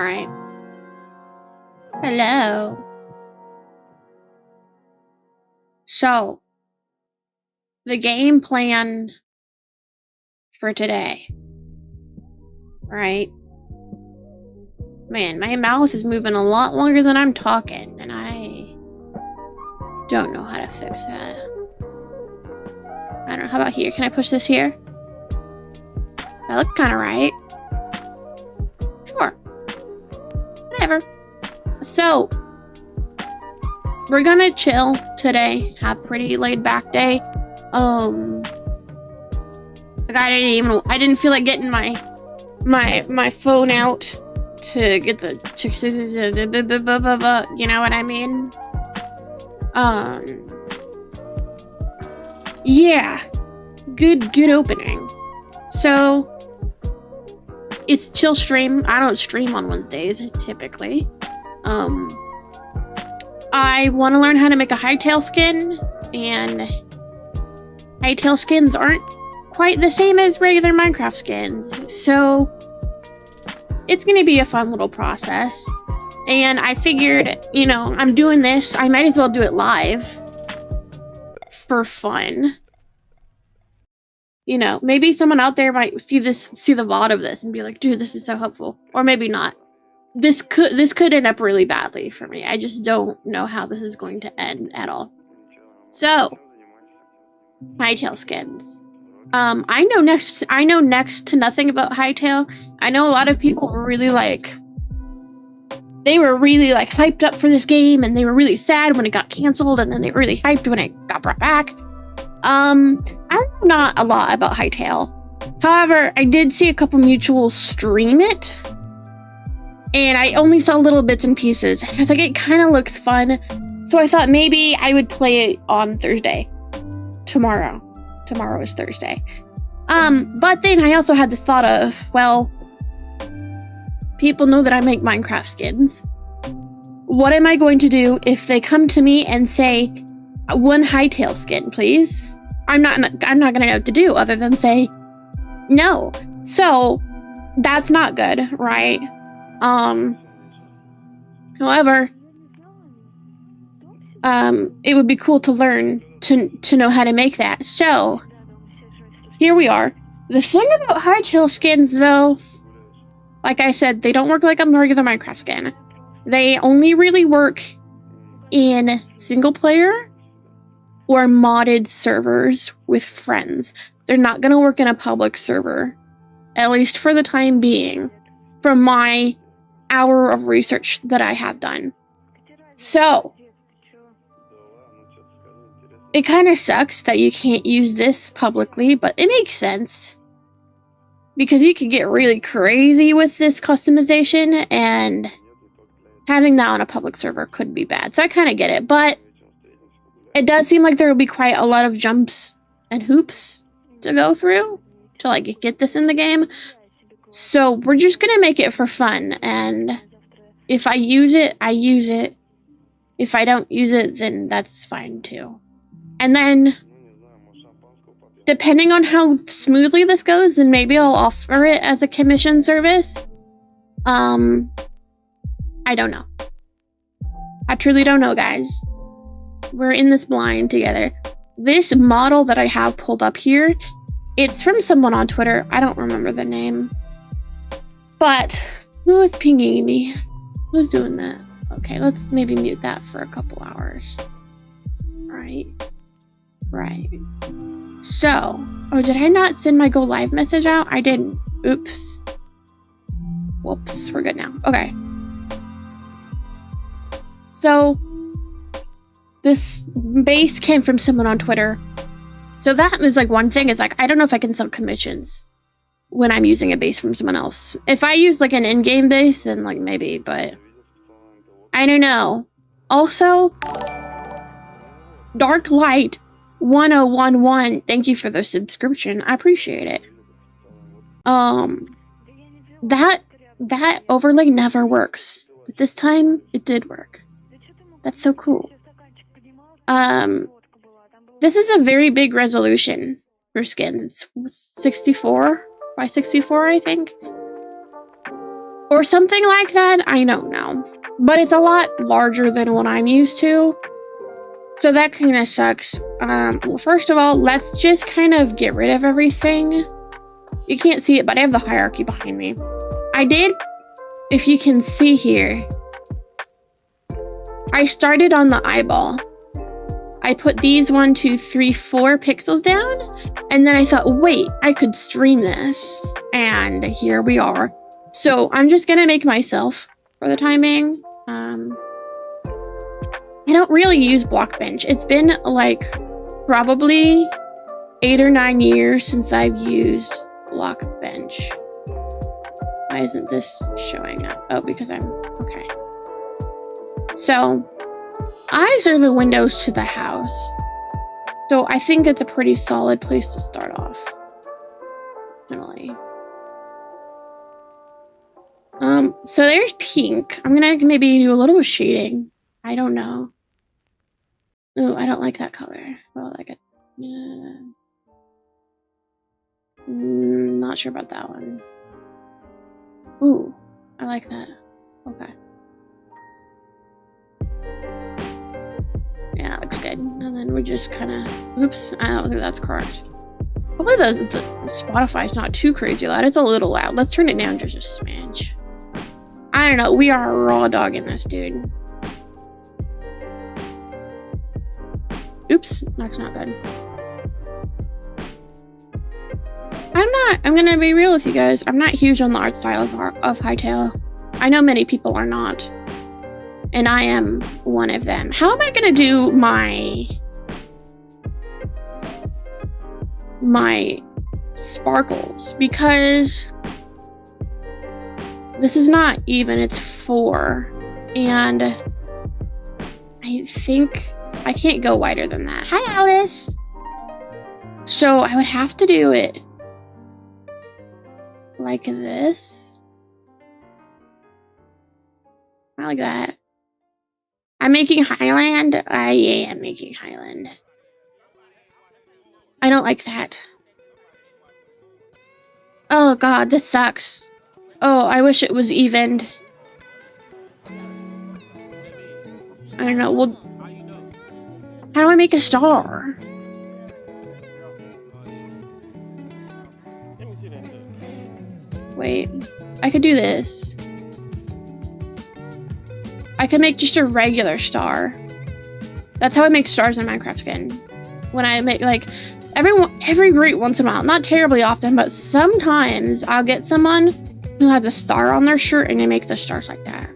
Alright. Hello. So, the game plan for today. Right? Man, my mouth is moving a lot longer than I'm talking, and I don't know how to fix that. I don't know. How about here? Can I push this here? That looked kind of right. Sure. Whatever. So, we're gonna chill today. Have a pretty laid back day. Like I didn't feel like getting my phone out to get the, you know what I mean? Yeah. Good opening. So, it's chill stream. I don't stream on Wednesdays, typically. I want to learn how to make a Hytale skin, and Hytale skins aren't quite the same as regular Minecraft skins, so it's gonna be a fun little process. And I figured, you know, I'm doing this, I might as well do it live for fun. You know, maybe someone out there might see the VOD of this and be like, dude, this is so helpful. Or maybe not. This could end up really badly for me. I just don't know how this is going to end at all. So, Hytale skins. I know next to nothing about Hytale. I know a lot of people were really hyped up for this game, and they were really sad when it got canceled, and then they were really hyped when it got brought back. I know not a lot about Hytale. However, I did see a couple mutuals stream it, and I only saw little bits and pieces. I was like, it kind of looks fun, so I thought maybe I would play it on Thursday. Tomorrow is Thursday. But then I also had this thought of, well, people know that I make Minecraft skins. What am I going to do if they come to me and say, one Hytale skin, please? I'm not gonna know what to do other than say no. So that's not good, right? However, it would be cool to learn to know how to make that. So here we are. The thing about Hytale skins, though, like I said, they don't work like a regular Minecraft skin. They only really work in single player or modded servers with friends. They're not going to work in a public server, at least for the time being, from my hour of research that I have done. So, it kind of sucks that you can't use this publicly, but it makes sense. Because you could get really crazy with this customization, and having that on a public server could be bad. So I kind of get it, but it does seem like there will be quite a lot of jumps and hoops to go through to like get this in the game. So we're just gonna make it for fun, and if I use it, I use it. If I don't use it, then that's fine too. And then, depending on how smoothly this goes, then maybe I'll offer it as a commission service. I don't know. I truly don't know, guys. We're in this blind together. This model that I have pulled up here, it's from someone on Twitter. I don't remember the name. But, who is pinging me? Who's doing that? Okay, let's maybe mute that for a couple hours. Right. So, oh, did I not send my go live message out? I didn't. Oops. Whoops, we're good now. Okay. So, this base came from someone on Twitter. So that was like one thing, is like, I don't know if I can sell commissions when I'm using a base from someone else. If I use like an in-game base, then like maybe, but I don't know. Also, Dark Light 1011, thank you for the subscription. I appreciate it. That overlay never works. But this time it did work. That's so cool. This is a very big resolution for skins. 64 by 64, I think. or something like that. I don't know. But it's a lot larger than what I'm used to. So that kind of sucks. Well, first of all, let's just kind of get rid of everything. You can't see it, but I have the hierarchy behind me. I did, if you can see here, I started on the eyeball. I put these 1, 2, 3, 4 pixels down, and then I thought, wait, I could stream this, and here we are. So I'm just gonna make myself for the time being. I don't really use Blockbench. It's been like probably 8 or 9 years since I've used Blockbench. Why isn't this showing up? Oh, because I'm okay. So eyes are the windows to the house. So I think it's a pretty solid place to start off. Definitely. So there's pink. I'm gonna maybe do a little bit of shading. I don't know. Ooh, I don't like that color. Well, I like it. Not sure about that one. Ooh, I like that. Okay. Yeah, that looks good. And then we just kind of... Oops, I don't think that's correct. Hopefully the Spotify's not too crazy loud. It's a little loud. Let's turn it down just a smidge. I don't know. We are raw dogging this, dude. Oops, that's not good. I'm gonna be real with you guys. I'm not huge on the art style of Hytale. I know many people are not. And I am one of them. How am I gonna do my sparkles? Because this is not even, it's 4. And I think I can't go wider than that. Hi, Alice. So I would have to do it like this. Not like that. I'm making Highland. I am making Highland. I don't like that. Oh god, this sucks. Oh, I wish it was evened. I don't know. Well, how do I make a star? Wait, I could do this. I could make just a regular star. That's how I make stars in Minecraft skin. When I make, like, every great once in a while, not terribly often, but sometimes I'll get someone who has a star on their shirt and they make the stars like that.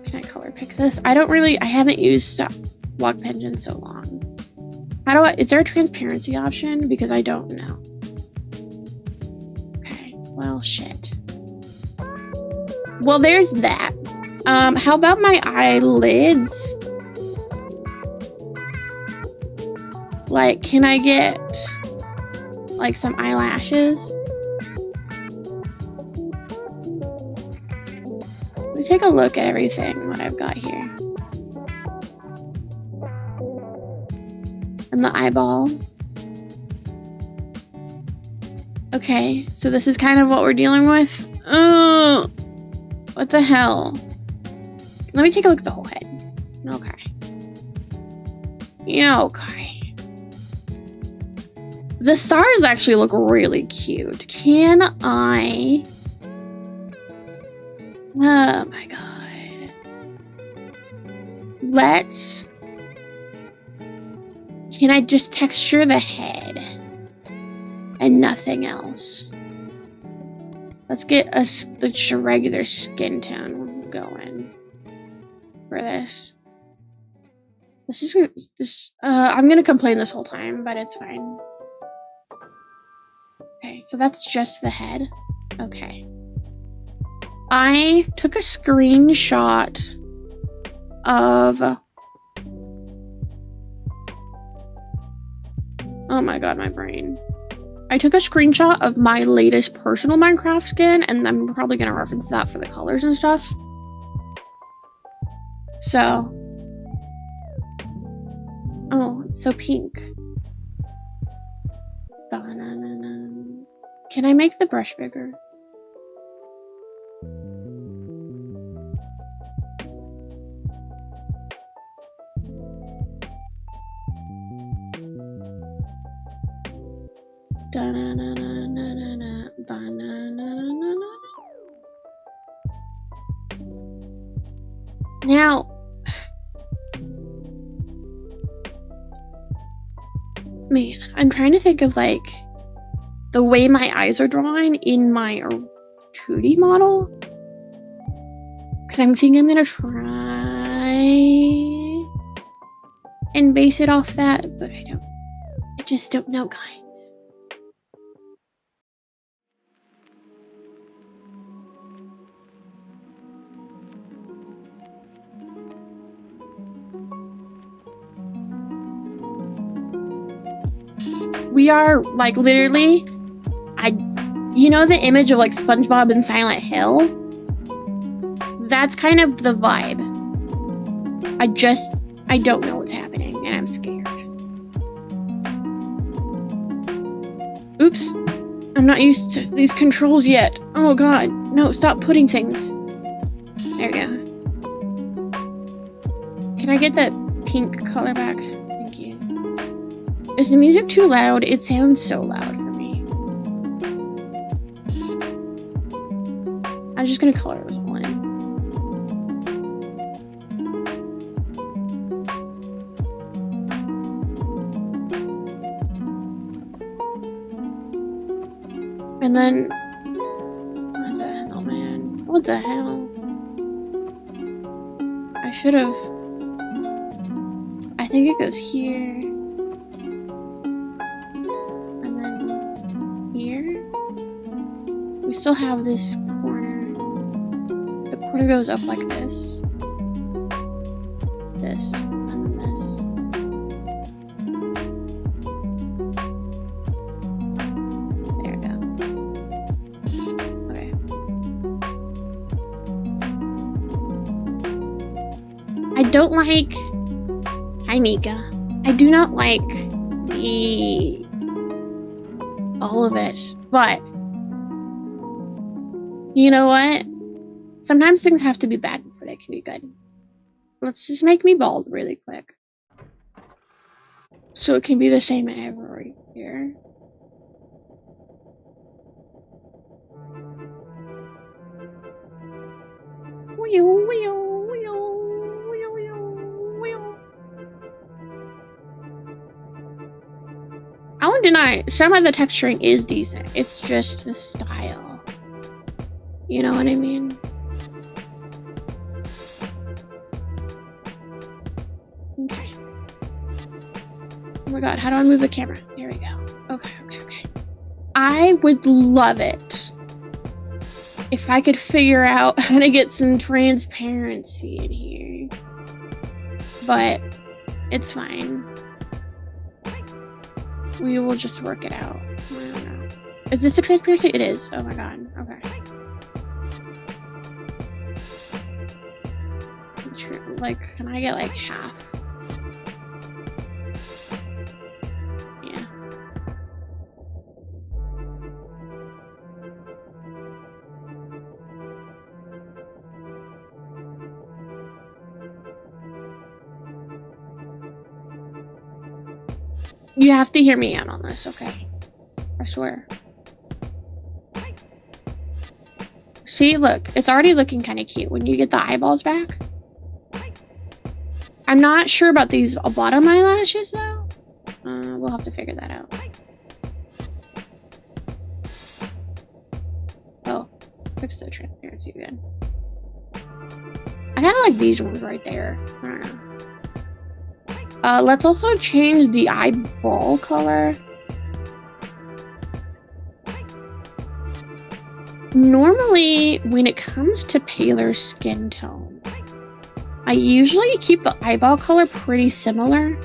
Can I color pick this? I haven't used Blockbench in so long. Is there a transparency option? Because I don't know. Okay, well, shit. Well, there's that. How about my eyelids? Like, can I get, like, some eyelashes? Let me take a look at everything, what I've got here. And the eyeball. Okay, so this is kind of what we're dealing with. Oh, what the hell? Let me take a look at the whole head. Okay. Yeah, okay. The stars actually look really cute. Can I... Oh my god. Can I just texture the head? And nothing else. Let's get just a regular skin tone going for this. I'm gonna complain this whole time, but it's fine. Okay, so that's just the head. Okay. I took a screenshot of... Oh my god, my brain. I took a screenshot of my latest personal Minecraft skin, and I'm probably gonna reference that for the colors and stuff. So... Oh, it's so pink. Can I make the brush bigger? Da-na-na-na-na-na-na, ba-na-na-na-na-na. Now, man, I'm trying to think of like the way my eyes are drawn in my 2D model. Because I'm thinking I'm gonna try and base it off that, but I just don't know, guys. We are like literally, you know the image of like SpongeBob and Silent Hill? That's kind of the vibe. I don't know what's happening and I'm scared. Oops. I'm not used to these controls yet. Oh god. No, stop putting things. There we go. Can I get that pink color back? Thank you. Is the music too loud? It sounds so loud for me. I'm just gonna color this one. And then, what the hell, man? What the hell? I should have. I think it goes here. And then here. We still have this corner. The corner goes up like this. This. And then this. There we go. Okay. I don't like... Hi, Mika. I do not like the... all of it, but you know what? Sometimes things have to be bad before they can be good. Let's just make me bald really quick. So it can be the same every year. Wheel, wheel, wheel, wheel, wheel, wheel. I won't deny, some of the texturing is decent. It's just the style. You know what I mean? Okay. Oh my god, how do I move the camera? There we go. Okay, okay, okay. I would love it if I could figure out how to get some transparency in here. But it's fine. We will just work it out. I don't know. Is this the transparency? It is. Oh my god. Okay. Like, can I get like half? Yeah. You have to hear me out on this, okay? I swear. See, look, it's already looking kind of cute when you get the eyeballs back. I'm not sure about these bottom eyelashes though. We'll have to figure that out. Oh, fix the transparency again. I kind of like these ones right there. I don't know. Let's also change the eyeball color. Normally, when it comes to paler skin tone, I usually keep the eyeball color pretty similar.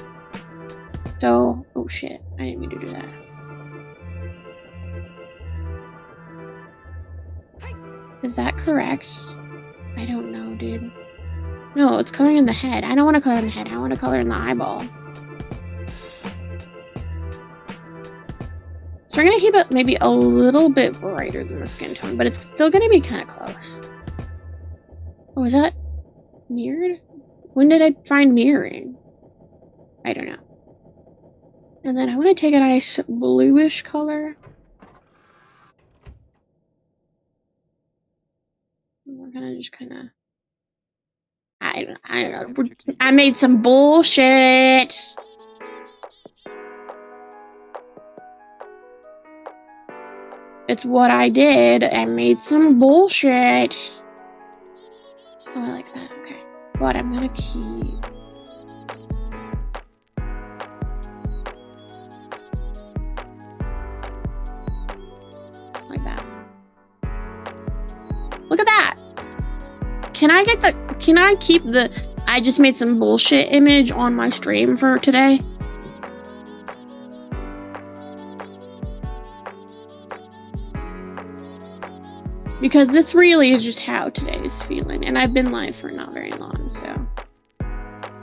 So, oh shit, I didn't mean to do that. Is that correct? I don't know, dude. No, it's coloring in the head. I don't want to color in the head. I want to color in the eyeball. So we're going to keep it maybe a little bit brighter than the skin tone, but it's still going to be kind of close. Oh, is that mirrored? When did I find mirroring? I don't know. And then I want to take a nice bluish color. We're gonna just kind of... I don't know. I made some bullshit. It's what I did. I made some bullshit. Oh, I like that. Okay. But I'm gonna keep... like that. Look at that. Can I get the... can I keep the... I just made some bullshit image on my stream for today? Because this really is just how today is feeling. And I've been live for not very long, so...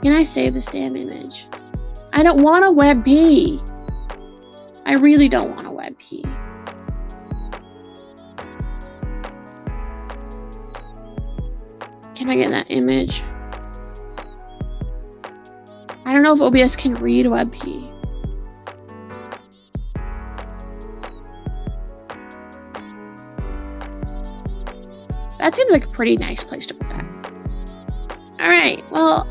Can I save this damn image? I don't want a WebP. I really don't want a WebP. Can I get that image? I don't know if OBS can read WebP. That seems like a pretty nice place to put that. Alright, well,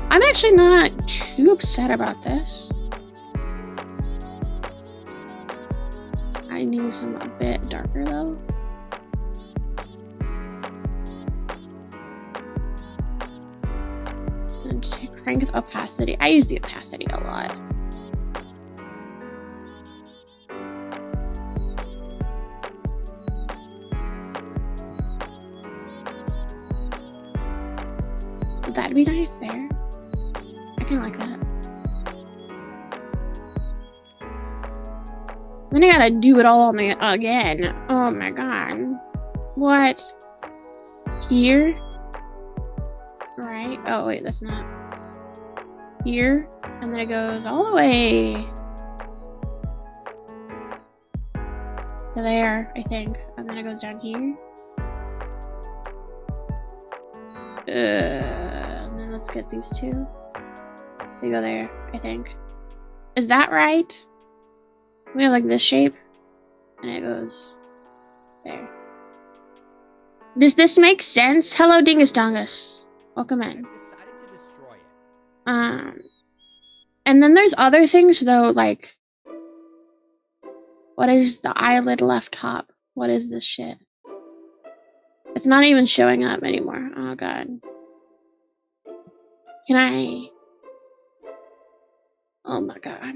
I'm actually not too upset about this. I need some a bit darker though. And to crank the opacity. I use the opacity a lot. That'd be nice there. I kind of like that. Then I gotta do it all on the again. Oh my god. What? Here? Right? Oh wait, that's not. Here? And then it goes all the way to there, I think. And then it goes down here. And then let's get these two. They go there, I think. Is that right? We have like this shape, and it goes there. Does this make sense? Hello, Dingus Dongus. Welcome in. And then there's other things though, like what is the eyelid left top? What is this shit? It's not even showing up anymore. Oh god. Can I? Oh my god.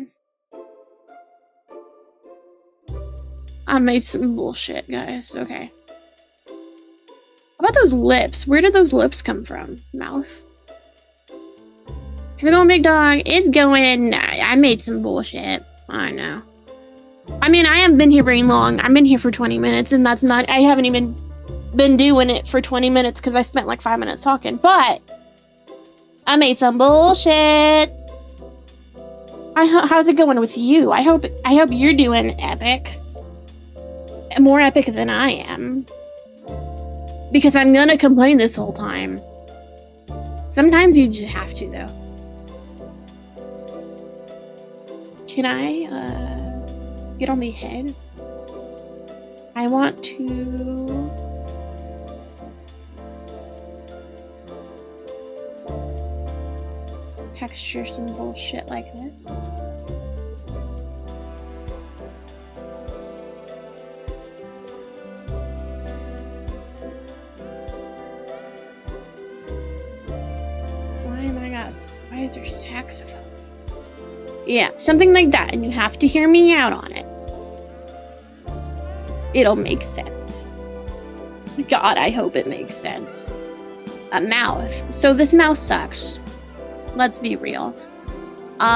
I made some bullshit, guys. Okay. How about those lips? Where did those lips come from? Mouth? Here we go, big dog. It's going. I made some bullshit. I know. I mean, I haven't been here very long. I've been here for 20 minutes, and that's not... I haven't even been doing it for 20 minutes because I spent like 5 minutes talking, but I made some bullshit. How's it going with you? I hope you're doing epic. More epic than I am. Because I'm gonna complain this whole time. Sometimes you just have to, though. Can I, get on the head? I want to... texture some bullshit like this. Why is there saxophone? Yeah, something like that, and you have to hear me out on it. It'll make sense. God, I hope it makes sense. A mouth. So this mouth sucks. Let's be real. Can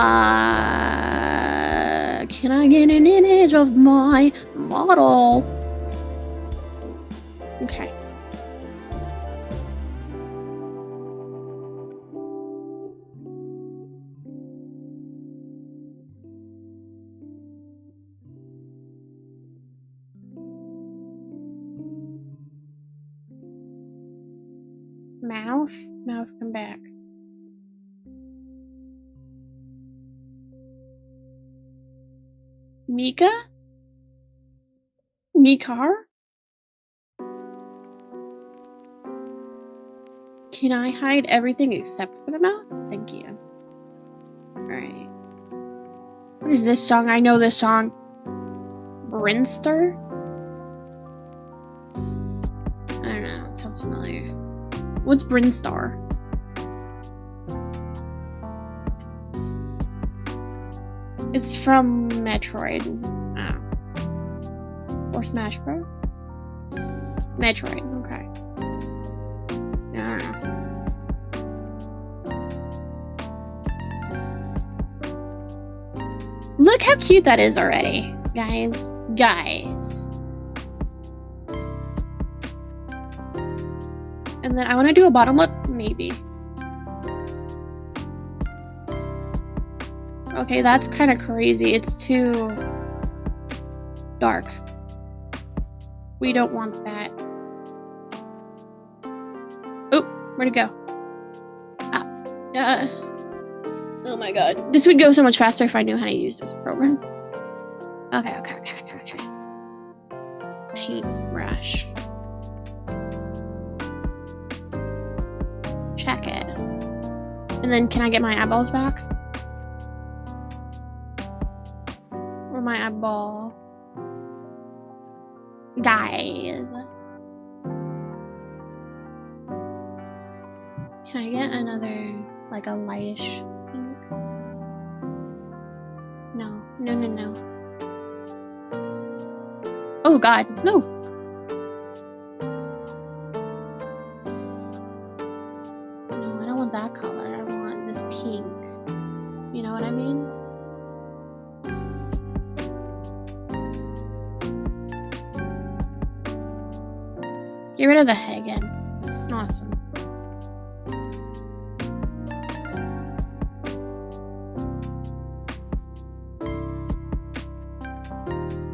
I get an image of my model? Okay. Mouth, come back. Mika? Mikar? Can I hide everything except for the mouth? Thank you. Alright. What is this song? I know this song. Brinster? I don't know. It sounds familiar. What's Brinstar? It's from Metroid. Oh. Or Smash Bros? Metroid. Okay. I don't know. Look how cute that is already, guys. Guys. And then I want to do a bottom lip, maybe. Okay, that's kind of crazy. It's too dark. We don't want that. Oh, where'd it go? Ah. Oh my god. This would go so much faster if I knew how to use this program. Okay. Paintbrush. Check it. And then can I get my eyeballs back? Or my eyeball? Guys. Can I get another, like a lightish pink? No. Oh god, no. No, I don't want that color. I want this pink. You know what I mean? Get rid of the head again. Awesome.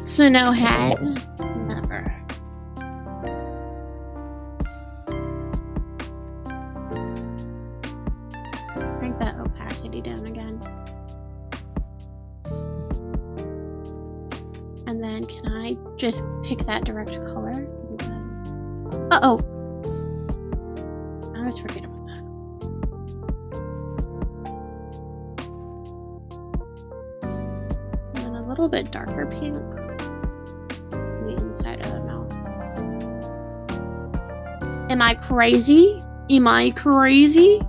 So no head? Never. Crank that opacity down again. And then can I just pick that direct color? Uh-oh. I always forget about that. And then a little bit darker pink. The inside of the mouth. Am I crazy? Am I crazy?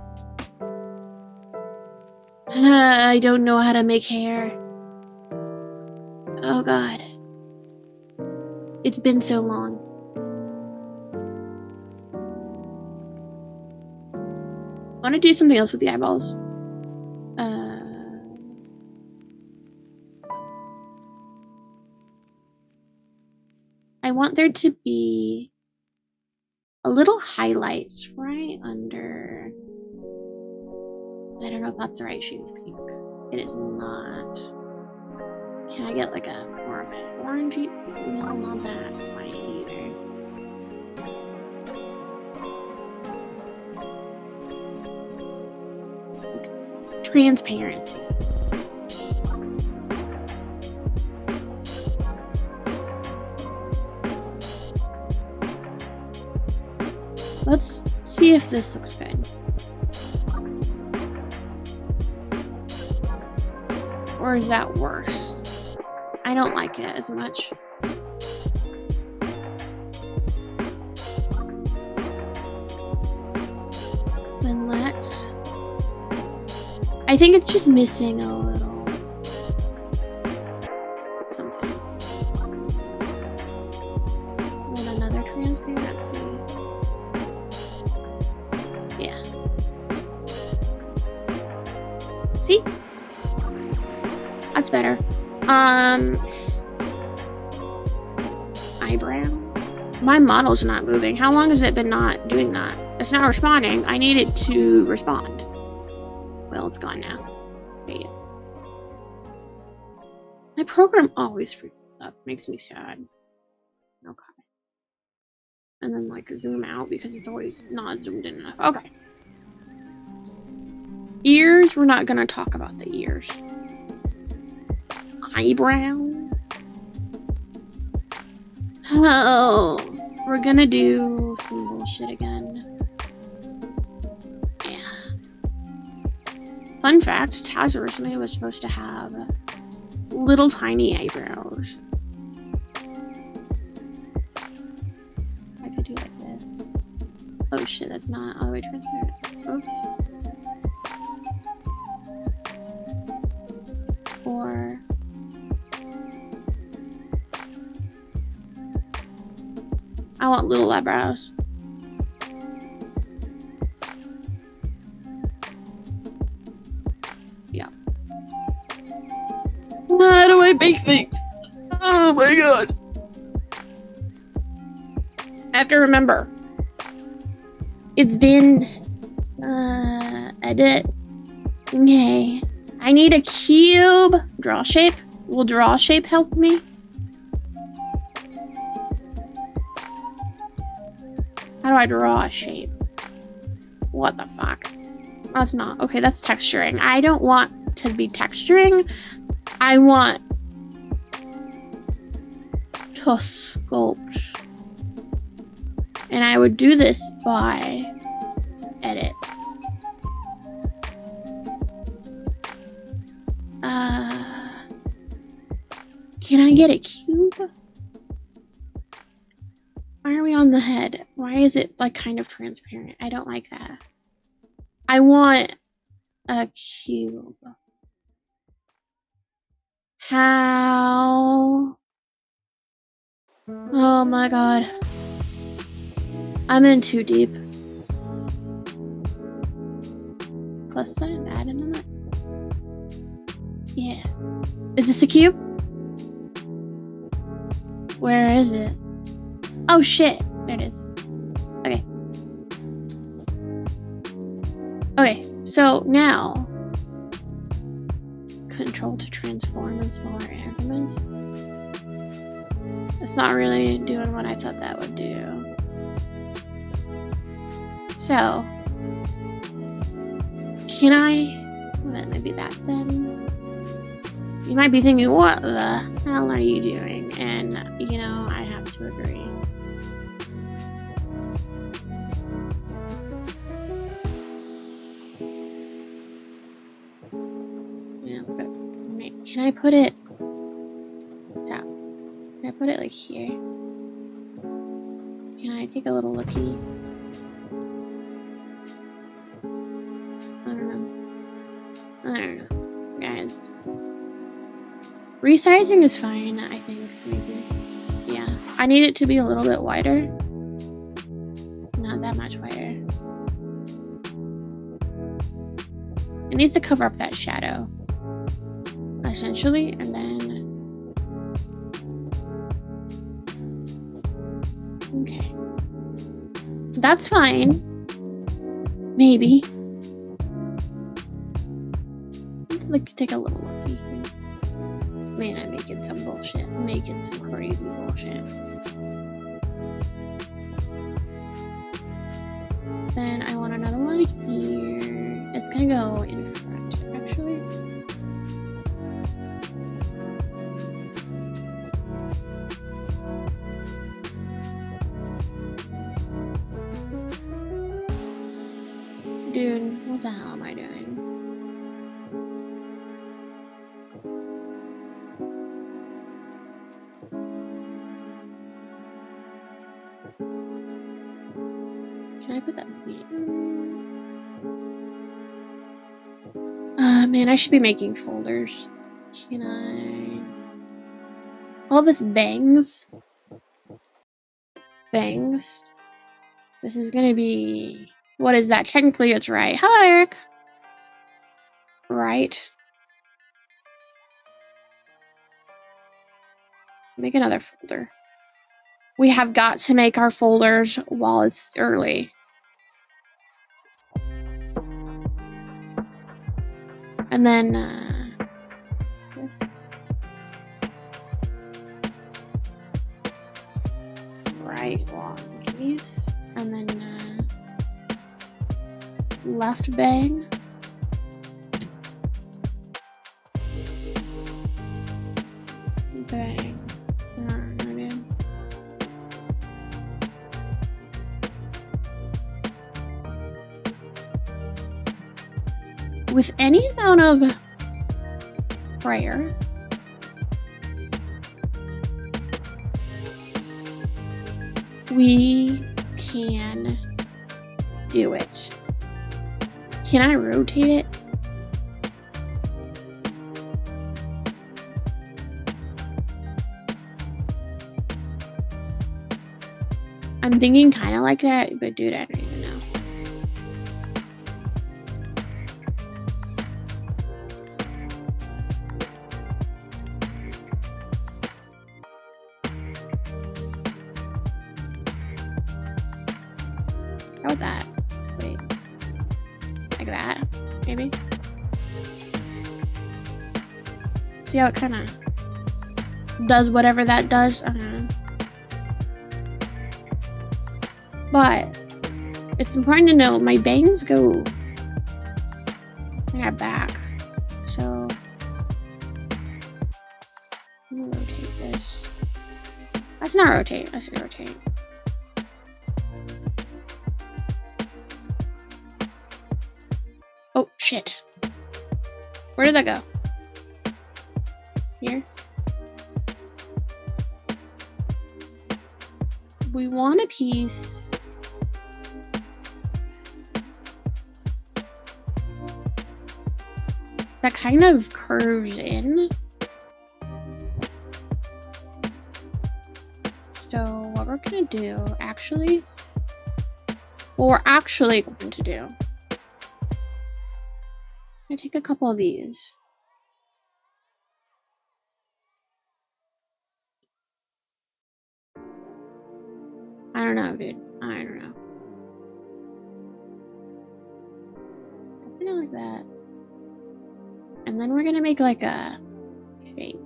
I don't know how to make hair. Oh god. It's been so long. I want to do something else with the eyeballs. I want there to be a little highlight right under. I don't know if that's the right shade of pink. It is not. Can I get like a more of an orangey? No, not that white either. Okay. Transparency. Let's see if this looks good. Or is that worse? I don't like it as much. Then let's... I think it's just missing a little something. And then another transparency. Yeah. See? That's better. Eyebrow. My model's not moving. How long has it been not doing that? It's not responding. I need it to respond. Well, it's gone now. Okay. My program always freaks up. Makes me sad. Okay. And then like zoom out because it's always not zoomed in enough. Okay. Ears. We're not gonna talk about the ears. eyebrows. Oh, we're gonna do some bullshit again. Yeah. Fun fact, Taz originally was supposed to have little tiny eyebrows. I could do like this. Oh shit, that's not all the way transparent. Oops. Or I want little eyebrows. Yeah. How do I make things? Oh my god. I have to remember. It's been edit. Okay. I need a cube. Draw shape. Will draw shape help me? How do I draw a shape? What the fuck? That's not. Okay, that's texturing. I don't want to be texturing. I want to sculpt. And I would do this by edit. Can I get a cube? Why are we on the head? Why is it like kind of transparent? I don't like that. I want a cube. How? Oh my god. I'm in too deep. Plus sign, add another. Yeah. Is this a cube? Where is it? Oh shit. There it is. Okay. Okay, so now control to transform in smaller increments. It's not really doing what I thought that would do. So can I maybe that then? You might be thinking, what the hell are you doing? And you know, I have to agree. Yeah, but wait, can I put it down? Can I put it like here? Can I take a little looky? I don't know, guys. Resizing is fine, I think, maybe. Yeah, I need it to be a little bit wider. Not that much wider. It needs to cover up that shadow, essentially, and then... Okay. That's fine. Maybe. Like, take a little look here. Man, I'm making some bullshit. I'm making some crazy bullshit. Then I want another one here. It's gonna go in front, actually. Dude, what the hell am I doing? Can I put that here? Man, I should be making folders. Can I? All this bangs. Bangs. This is gonna be... What is that? Technically, it's right. Hello, Eric. Right. Make another folder. We have got to make our folders while it's early. And then, this. Right along these. And then, left bang. with any amount of prayer, we can do it. Can I rotate it? I'm thinking kind of like that, but dude, I don't even know. How about that? Wait. Like that, maybe? See how it kind of does whatever that does? But it's important to know my bangs go back. So I'm gonna rotate this. Let's not rotate. Let's rotate. Oh shit. Where did that go? Here? We want a piece that kind of curves in. So what we're gonna do, what we're actually going to do, I take a couple of these. I don't know, dude. I don't know. Kind of like that. And then we're gonna make like a shape.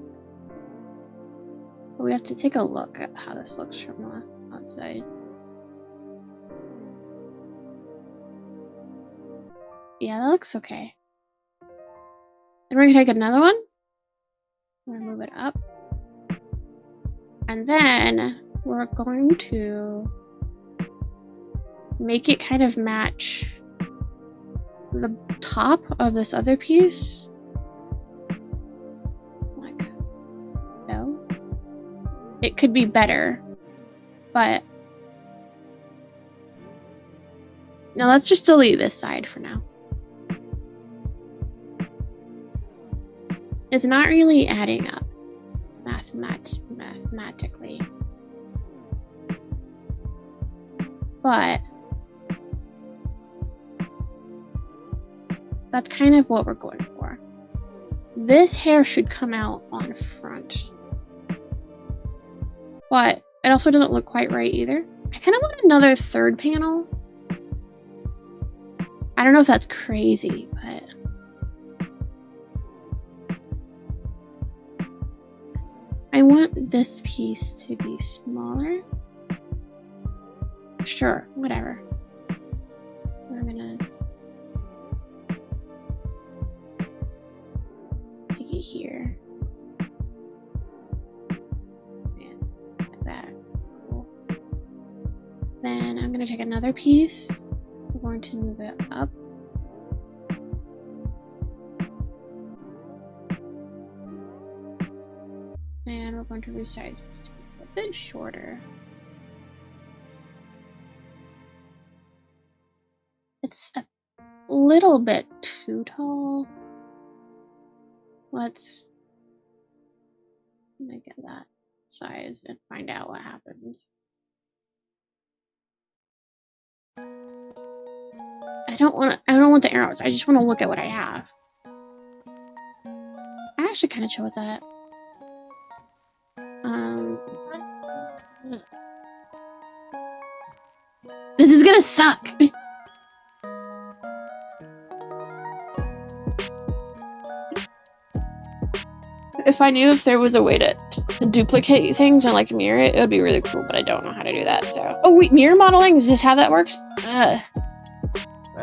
But we have to take a look at how this looks from the outside. Yeah, that looks okay. Then we're gonna take another one. We're gonna move it up. And then we're going to make it kind of match the top of this other piece. Like, no. It could be better, but now let's just delete this side for now. It's not really adding up mathematically. But that's kind of what we're going for. This hair should come out on front. But it also doesn't look quite right either. I kind of want another third panel. I don't know if that's crazy, but I want this piece to be smaller. Sure, whatever. We're gonna take it here. And like that. Cool. Then I'm gonna take another piece. We're going to move it up. And we're going to resize this to be a bit shorter. It's a little bit too tall. Let's make it that size and find out what happens. I don't want the arrows. I just want to look at what I have. I'm actually kind of chill with that. This is gonna suck. If I knew if there was a way to duplicate things and like mirror it, it would be really cool, but I don't know how to do that, so. Oh wait, mirror modeling? Is this how that works?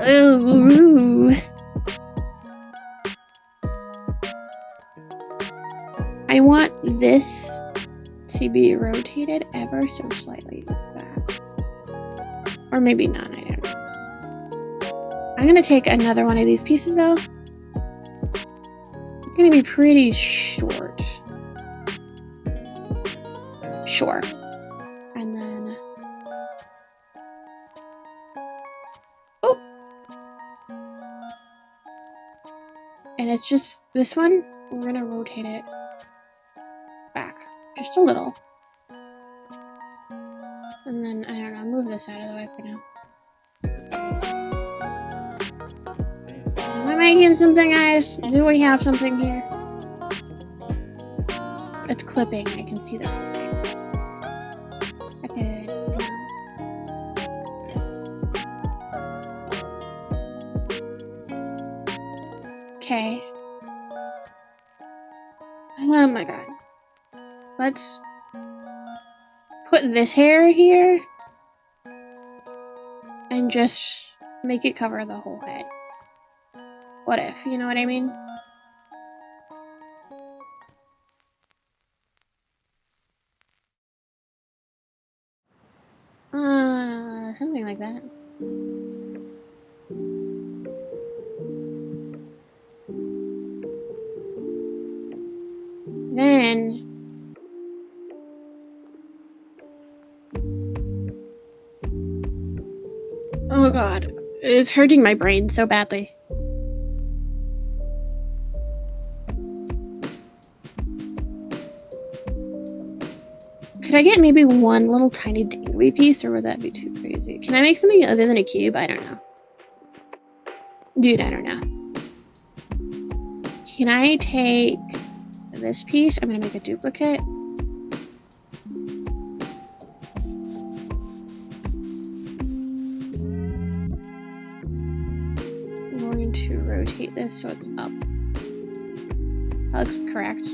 Ooh. I want this to be rotated ever so slightly back. Or maybe none, I don't know. I'm gonna take another one of these pieces though. gonna be pretty short. Sure. And then... Oh! And it's just this one. We're gonna rotate it back just a little. And then, I don't know, move this out of the way for now. Am I making something, guys? Do we have something here? It's clipping. I can see the clipping. Okay. Oh my god. Let's put this hair here and just make it cover the whole head. What if, you know what I mean? Something like that. Then oh god, it's hurting my brain so badly. Could I get maybe one little tiny dangly piece, or would that be too crazy? Can I make something other than a cube? I don't know. Dude, I don't know. Can I take this piece? I'm gonna make a duplicate. I'm going to rotate this so it's up. That looks correct.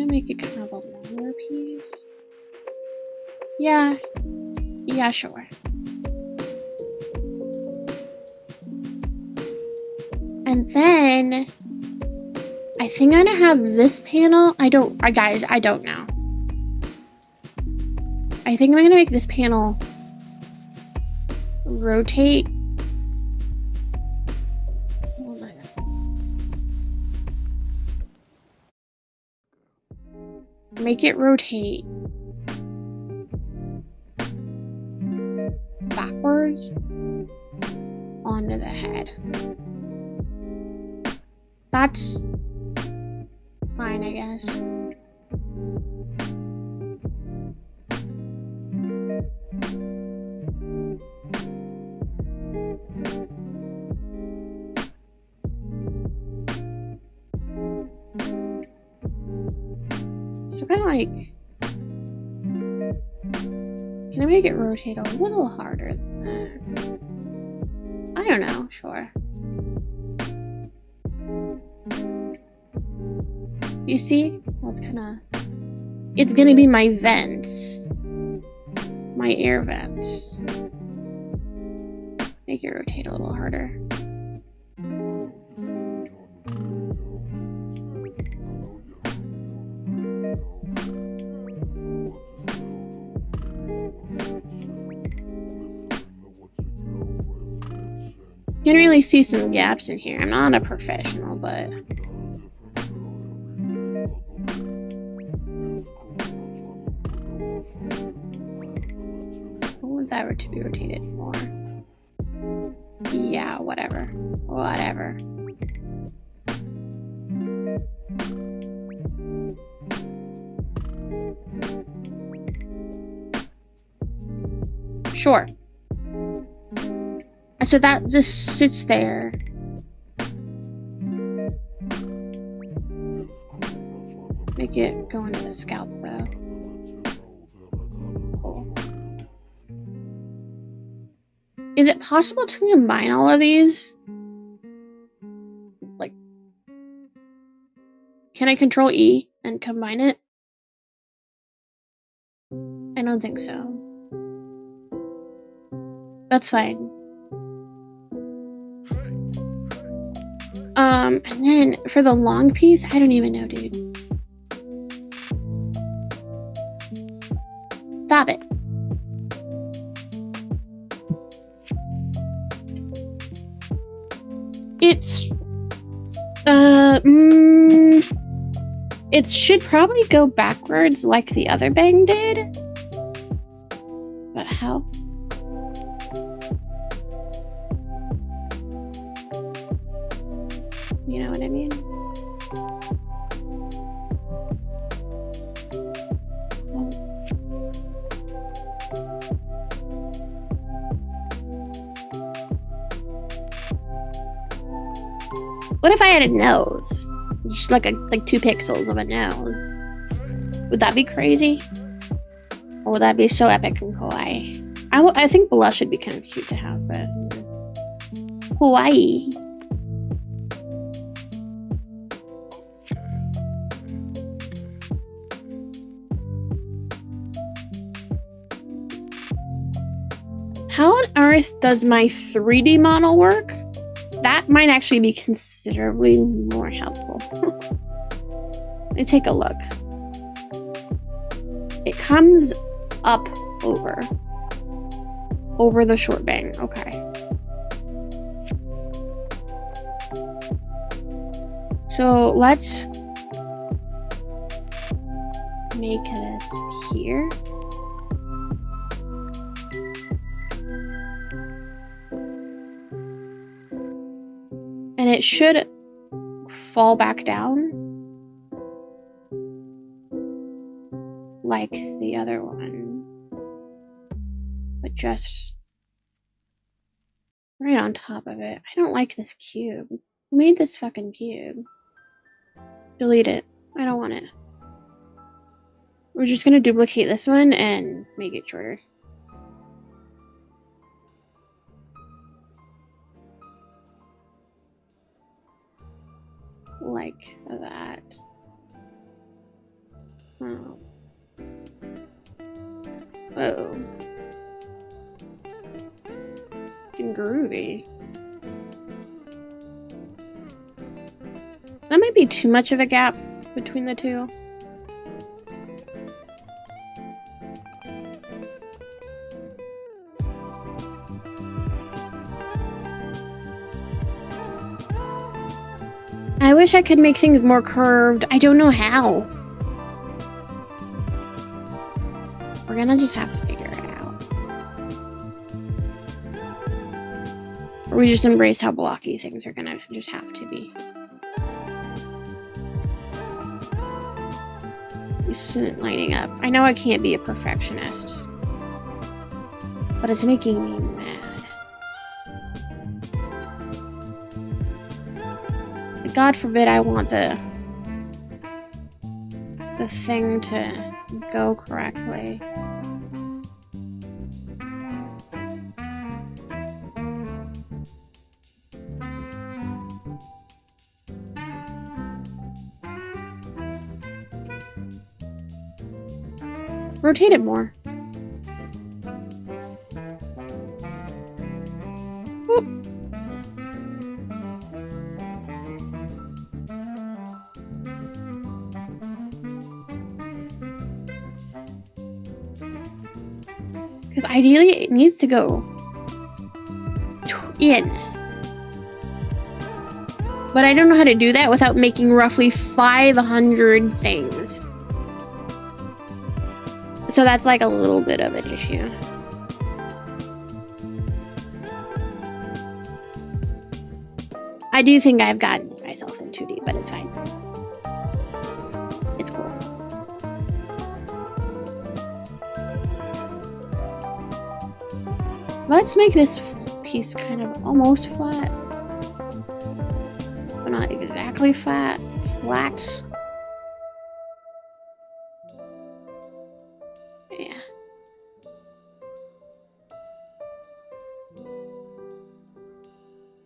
Make it kind of a longer piece. Yeah, sure. And then I think I'm gonna have this panel. Guys, I don't know. I think I'm gonna make this panel rotate. Make it rotate backwards onto the head. That's fine, I guess. So kind of like, can I make it rotate a little harder than that? I don't know, sure. You see? Well, it's kind of, it's gonna be my vents. My air vents. Make it rotate a little harder. You can really see some gaps in here. I'm not a professional, but I want that to be rotated more. Yeah, whatever. Whatever. Sure. So that just sits there. Make it go into the scalp though. Cool. Is it possible to combine all of these? Like, can I control E and combine it? I don't think so. That's fine. And then for the long piece, I don't even know, dude. Stop it. It's it should probably go backwards like the other bang did. But how? You know what I mean? What if I had a nose? Just like 2 pixels of a nose. Would that be crazy? Or would that be so epic and kawaii? I think blush would be kind of cute to have, but Hawaii. How on earth does my 3D model work? That might actually be considerably more helpful. Let me take a look. It comes up over the short bang. Okay. So let's make this here. And it should fall back down like the other one, but just right on top of it. I don't like this cube. Who made this fucking cube? Delete it. I don't want it. We're just gonna duplicate this one and make it shorter. Like that. Oh. Whoa. And groovy. That might be too much of a gap between the two. I wish I could make things more curved. I don't know how. We're gonna just have to figure it out. Or we just embrace how blocky things are gonna just have to be. This isn't lining up. I know I can't be a perfectionist, but it's making me mad. God forbid I want the thing to go correctly. Rotate it more. Because ideally it needs to go in. But I don't know how to do that without making roughly 500 things. So that's like a little bit of an issue. I do think I've gotten myself in 2D, but it's fine. It's cool. Let's make this piece kind of almost flat. But not exactly flat. Flat. Yeah.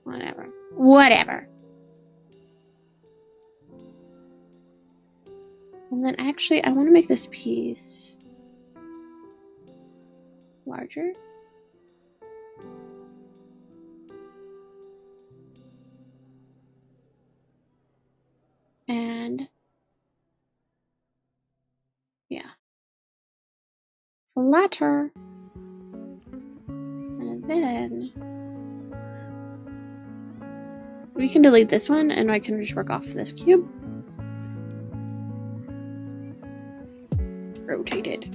Whatever. Whatever. And then actually, I want to make this piece larger. And yeah, flatter. And then We can delete this one and I can just work off this cube. Rotated.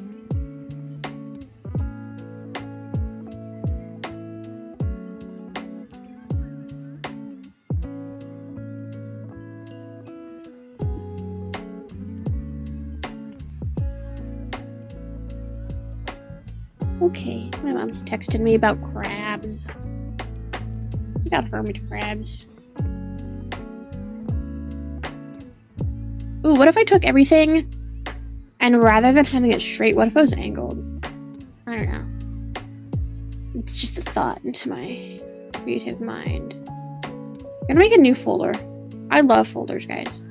Okay, my mom's texted me about crabs. We got hermit crabs. Ooh, what if I took everything and rather than having it straight, what if it was angled? I don't know. It's just a thought into my creative mind. I'm gonna make a new folder. I love folders, guys.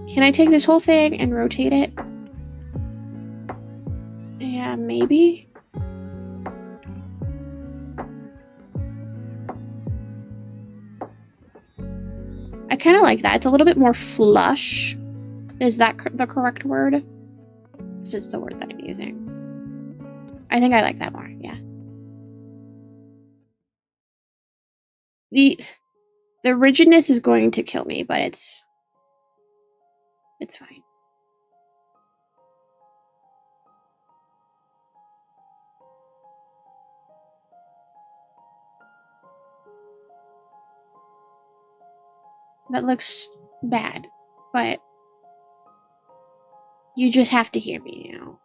Can I take this whole thing and rotate it? Yeah, maybe. I kind of like that. It's a little bit more flush. Is that the correct word? This is the word that I'm using. I think I like that more, yeah. The rigidness is going to kill me, but it's fine. That looks bad, but you just have to hear me now.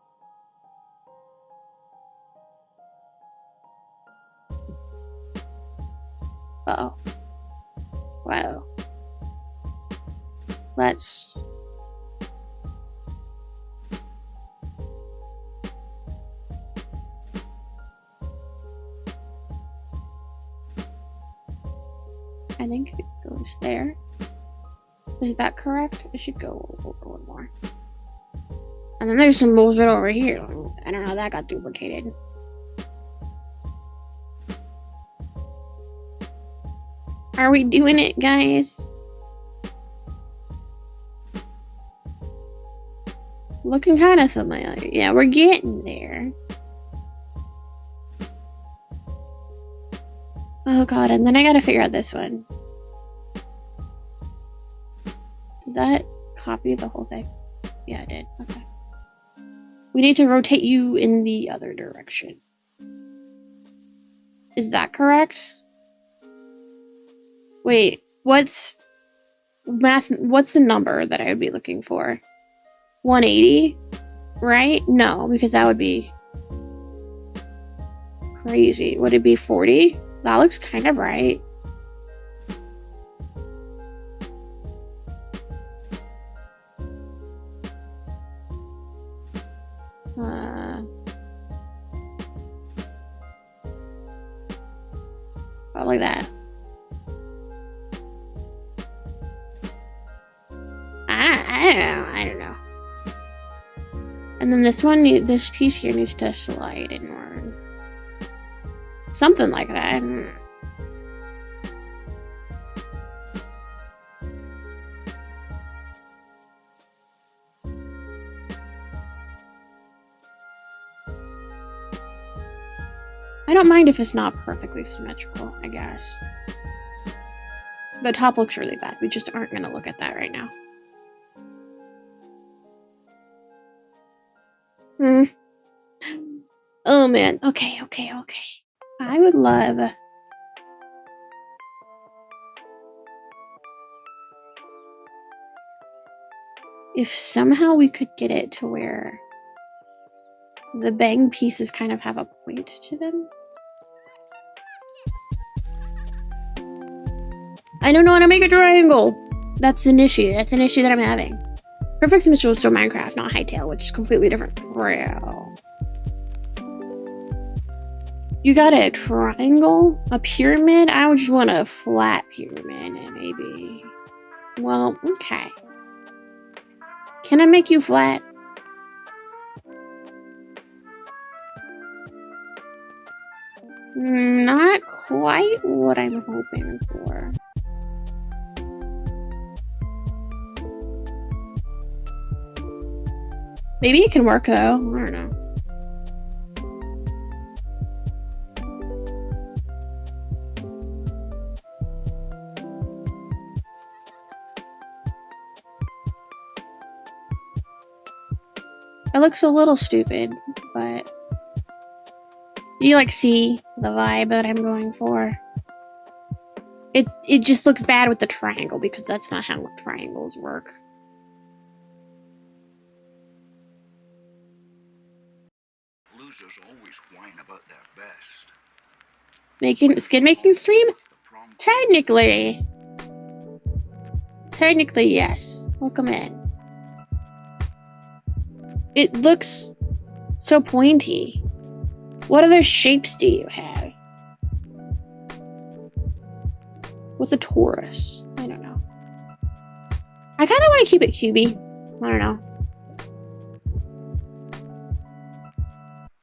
Uh-oh. Wow. Let's... I think it goes there. Is that correct? It should go over one more. And then there's some bullshit over here. I don't know how that got duplicated. Are we doing it, guys? Looking kind of familiar. Yeah, we're getting there. Oh god, and then I gotta figure out this one. Did that copy the whole thing? Yeah, it did. Okay. We need to rotate you in the other direction. Is that correct? Wait, what's the number that I would be looking for? 180? Right? No, because that would be crazy. Would it be 40? That looks kind of right. Oh, like that. I don't know. And then this one, this piece here needs to slide inward. Something like that. I don't mind if it's not perfectly symmetrical, I guess. The top looks really bad. We just aren't going to look at that right now. Oh man. Okay. I would love... if somehow we could get it to where the bang pieces kind of have a point to them. I don't know how to make a triangle. That's an issue. That's an issue that I'm having. Perfect Symmetry is still Minecraft, not Hytale, which is completely different. You got a triangle? A pyramid? I would just want a flat pyramid, maybe. Well, okay. Can I make you flat? Not quite what I'm hoping for. Maybe it can work though. I don't know. It looks a little stupid, but you like see the vibe that I'm going for. It just looks bad with the triangle because that's not how triangles work. Losers always whine about their best. Skin making stream? Technically yes. Welcome in. It looks so pointy. What other shapes do you have? What's a torus? I don't know. I kind of want to keep it cubey. I don't know.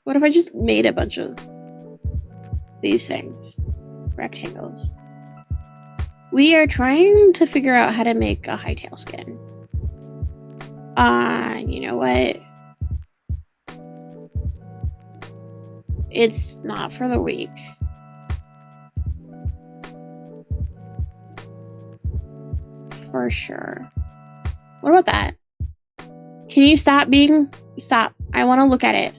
What if I just made a bunch of these things? Rectangles. We are trying to figure out how to make a Hytale skin. You know what? It's not for the weak. For sure. What about that? Can you stop being... Stop. I want to look at it.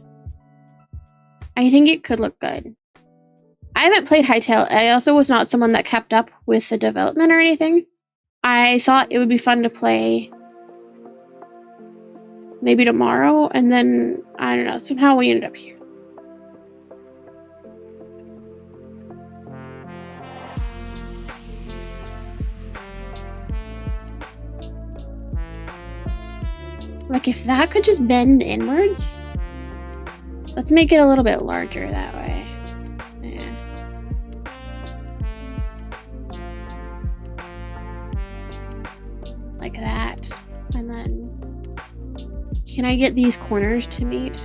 I think it could look good. I haven't played Hytale. I also was not someone that kept up with the development or anything. I thought it would be fun to play maybe tomorrow, and then, I don't know, somehow we ended up here. Like, if that could just bend inwards? Let's make it a little bit larger that way. Yeah. Like that. And then... Can I get these corners to meet?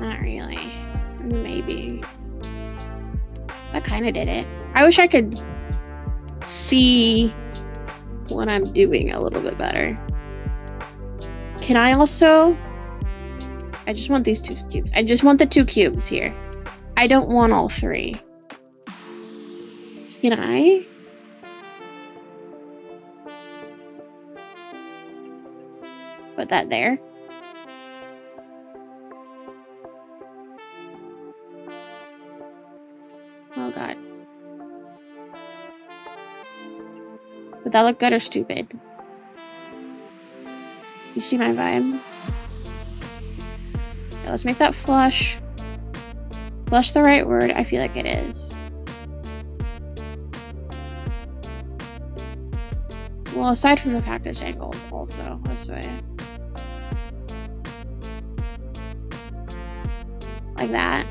Not really. Maybe. That kind of did it. I wish I could see what I'm doing a little bit better. Can I also... I just want these 2 cubes. I just want the 2 cubes here. I don't want all 3. Can I? Put that there. Oh god. Would that look good or stupid? You see my vibe? Okay, let's make that flush. Flush the right word? I feel like it is. Well, aside from the fact it's angled also this way. Like that.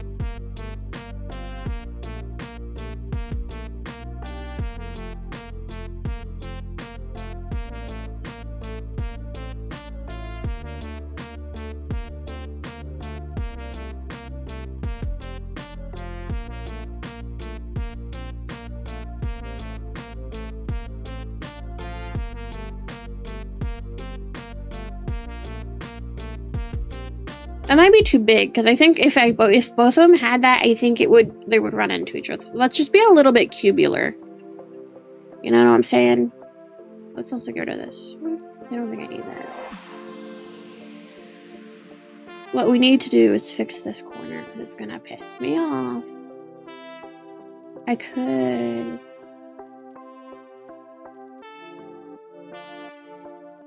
That might be too big because I think if both of them had that, I think they would run into each other. Let's just be a little bit cubular. You know what I'm saying? Let's also get rid of this. I don't think I need that. What we need to do is fix this corner because it's gonna piss me off. I could...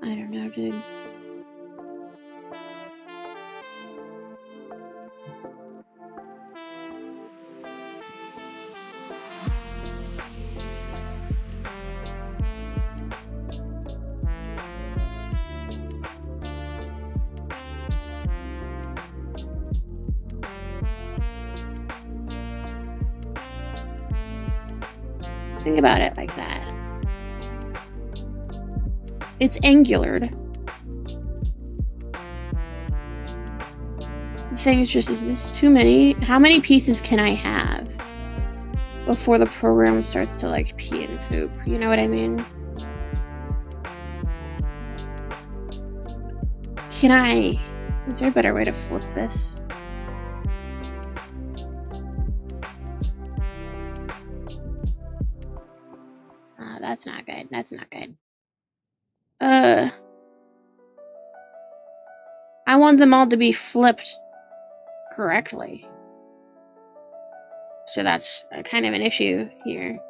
I don't know, dude. Think about it like that. It's angular. thing is just, is this too many? How many pieces can I have before the program starts to like pee and poop? You know what I mean? Can I? Is there a better way to flip this? That's not good. That's not good. I want them all to be flipped correctly. So that's kind of an issue here.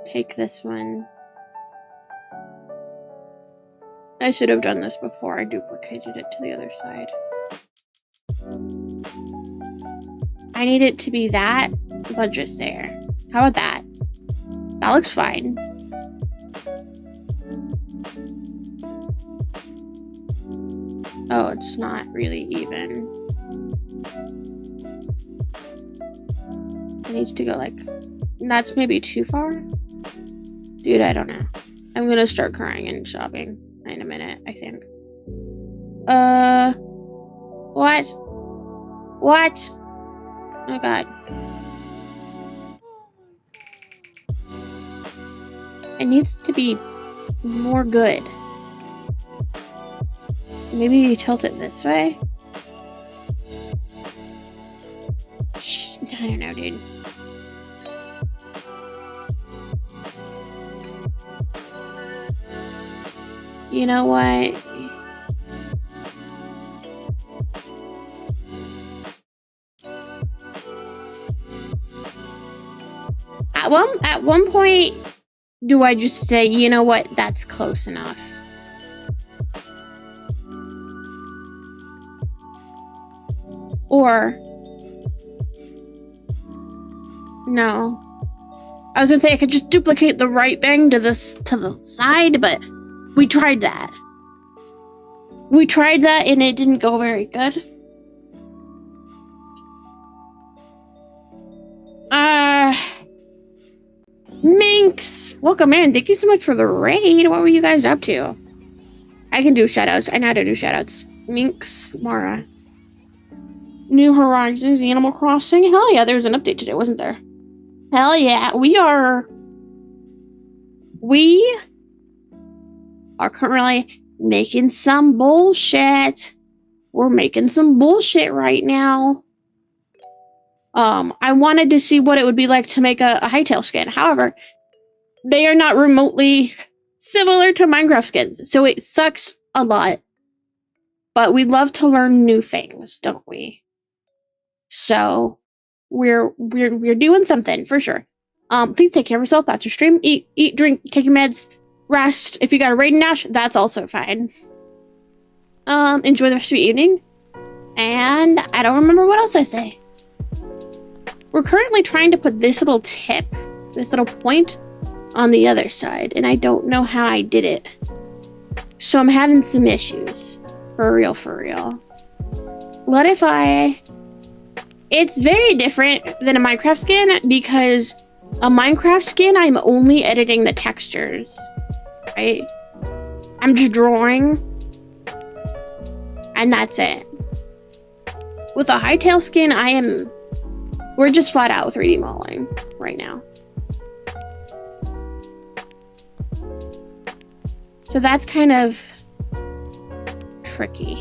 Take this one. I should have done this before I duplicated it to the other side. I need it to be that, but just there. How about that? That looks fine. Oh, it's not really even. It needs to go like... That's maybe too far? Dude, I don't know. I'm gonna start crying and sobbing in a minute, I think. What? What? Oh god. It needs to be more good. Maybe you tilt it this way? I don't know, dude. You know what? At one point, do I just say, you know what, that's close enough? Or no. I was gonna say I could just duplicate the right bang to the side, but we tried that. We tried that and it didn't go very good. Minx! Welcome in. Thank you so much for the raid. What were you guys up to? I can do shoutouts. I know how to do shoutouts. Minx, Mara. New Horizons, Animal Crossing. Hell yeah, there was an update today, wasn't there? Hell yeah. We are currently making some bullshit. We're making some bullshit right now. I wanted to see what it would be like to make a Hytale skin. However, they are not remotely similar to Minecraft skins, so it sucks a lot. But we love to learn new things, don't we? So we're doing something for sure. Please take care of yourself. That's your stream. Eat, drink, take your meds, rest. If you got a raid Nash, that's also fine. Enjoy the rest of your evening. And I don't remember what else I say. We're currently trying to put this little tip, this little point, on the other side, and I don't know how I did it. So I'm having some issues. For real, for real. What if I... It's very different than a Minecraft skin, because a Minecraft skin, I'm only editing the textures, right? I'm just drawing, and that's it. With a Hytale skin, we're just flat out 3D modeling right now. So that's kind of tricky.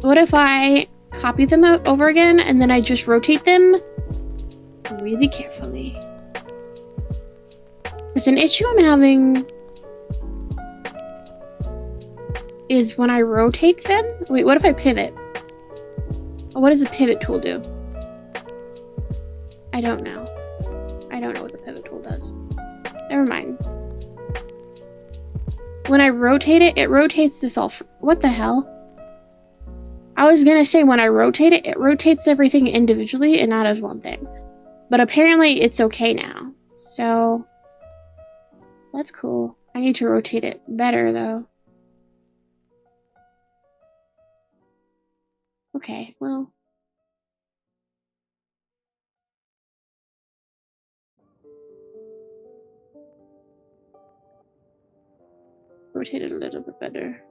What if I copy them over again and then I just rotate them really carefully? There's an issue I'm having is when I rotate them. Wait, what if I pivot? What does the pivot tool do? I don't know. I don't know what the pivot tool does. Never mind. When I rotate it, it rotates this all. What the hell? I was gonna say when I rotate it, it rotates everything individually and not as one thing. But apparently it's okay now. So that's cool. I need to rotate it better though. Okay, well. rotate it a little bit better.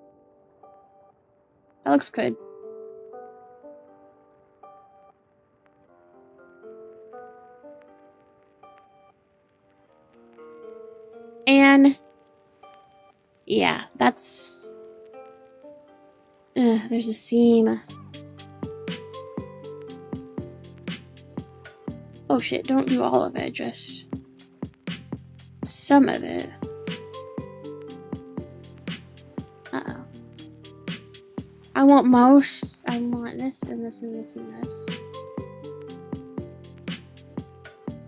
That looks good. And yeah, that's there's a seam. Oh shit, don't do all of it, just some of it. Uh-oh. I want most. I want this and this and this and this.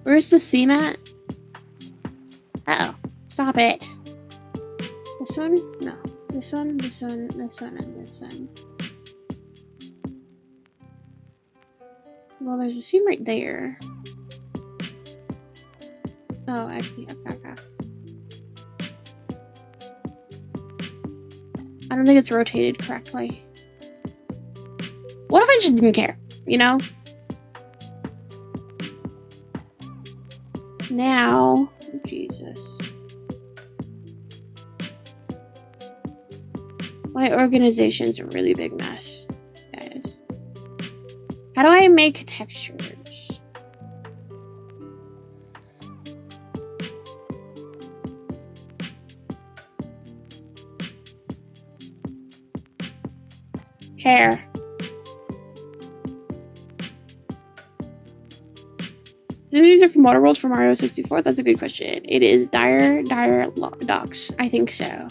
Where's the seam at? Uh-oh. Stop it. This one? No. This one, this one, this one, and this one. Well, there's a seam right there. Oh, actually, okay. I don't think it's rotated correctly. What if I just didn't care, you know? Now, Jesus. My organization's a really big mess, guys. How do I make textures? Hair. So these are from Waterworld for Mario 64? That's a good question. It is Dire Docks. I think so.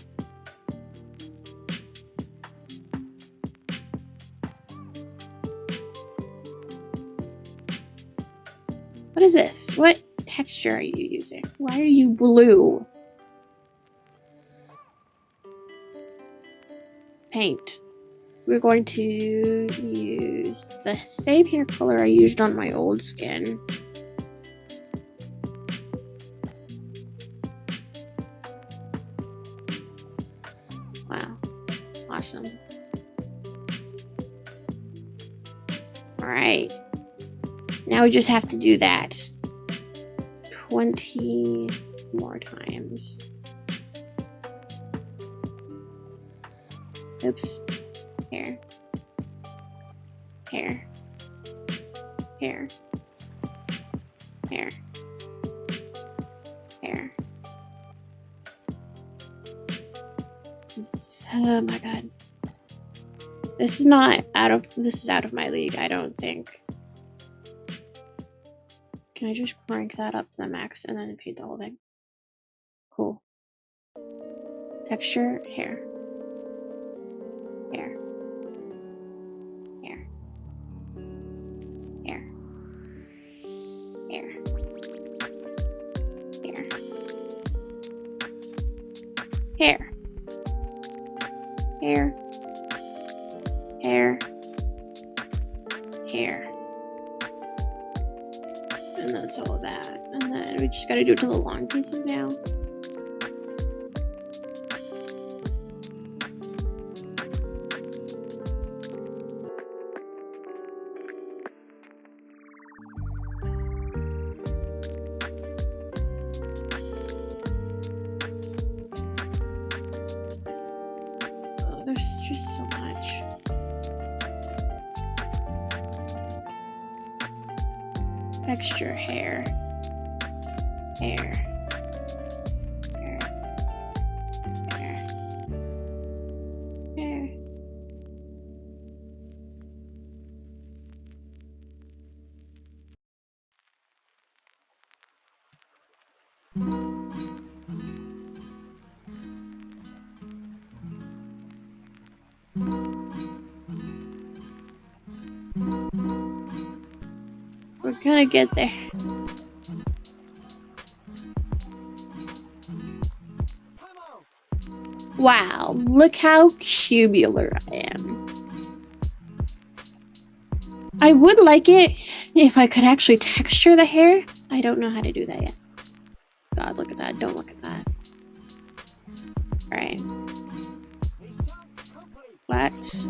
What is this? What texture are you using? Why are you blue? Paint. We're going to use the same hair color I used on my old skin. Wow. Awesome. Alright. Now we just have to do that 20 more times. Oops. Hair. Hair. Hair. Hair. Hair. Oh my god. This is out of my league, I don't think. Can I just crank that up to the max and then paint the whole thing? Cool. Texture, hair. Hair. Hair. Hair. Hair. Hair. Hair. Hair. Hair. Hair. And that's all of that. And then we just gotta do it to the long pieces now. Oh, there's just so much. Texture, hair. Hair. Hair. Hair. Hair. We're gonna get there. Wow, look how cubular I am. I would like it if I could actually texture the hair. I don't know how to do that yet. God, look at that. Don't look at that. Alright. Let's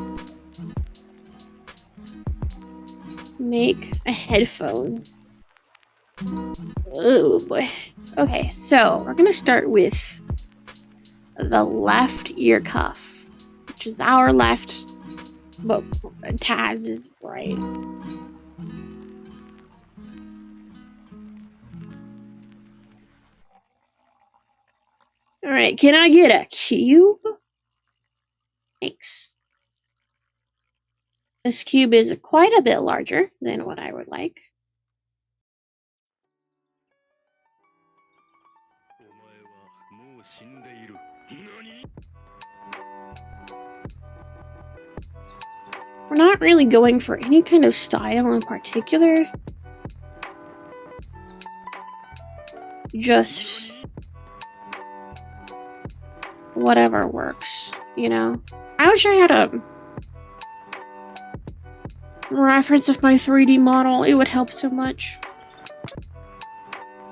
make a headphone. Oh boy. Okay, so we're gonna start with the left ear cuff, which is our left, but Taz is right. All right, can I get a cube? Thanks. This cube is quite a bit larger than what I would like. We're not really going for any kind of style in particular. Just whatever works, you know? I wish I had a reference of my 3D model. It would help so much.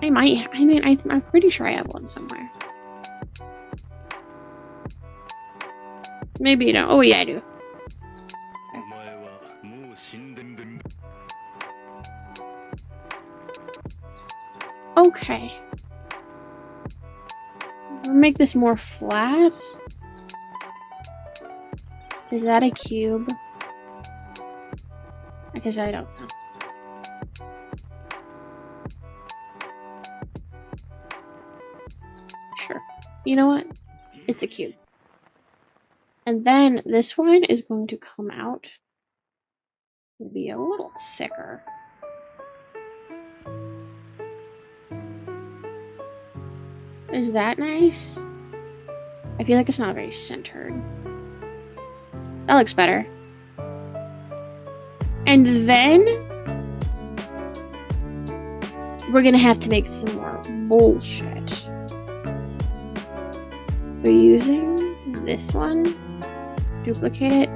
I'm pretty sure I have one somewhere. Maybe you don't. Oh yeah, I do. Okay. We'll make this more flat. Is that a cube? I guess I don't know. Sure. You know what? It's a cube. And then this one is going to come out and be a little thicker. Is that nice? I feel like it's not very centered. That looks better. And then we're gonna have to make some more bullshit. We're using this one, duplicate it,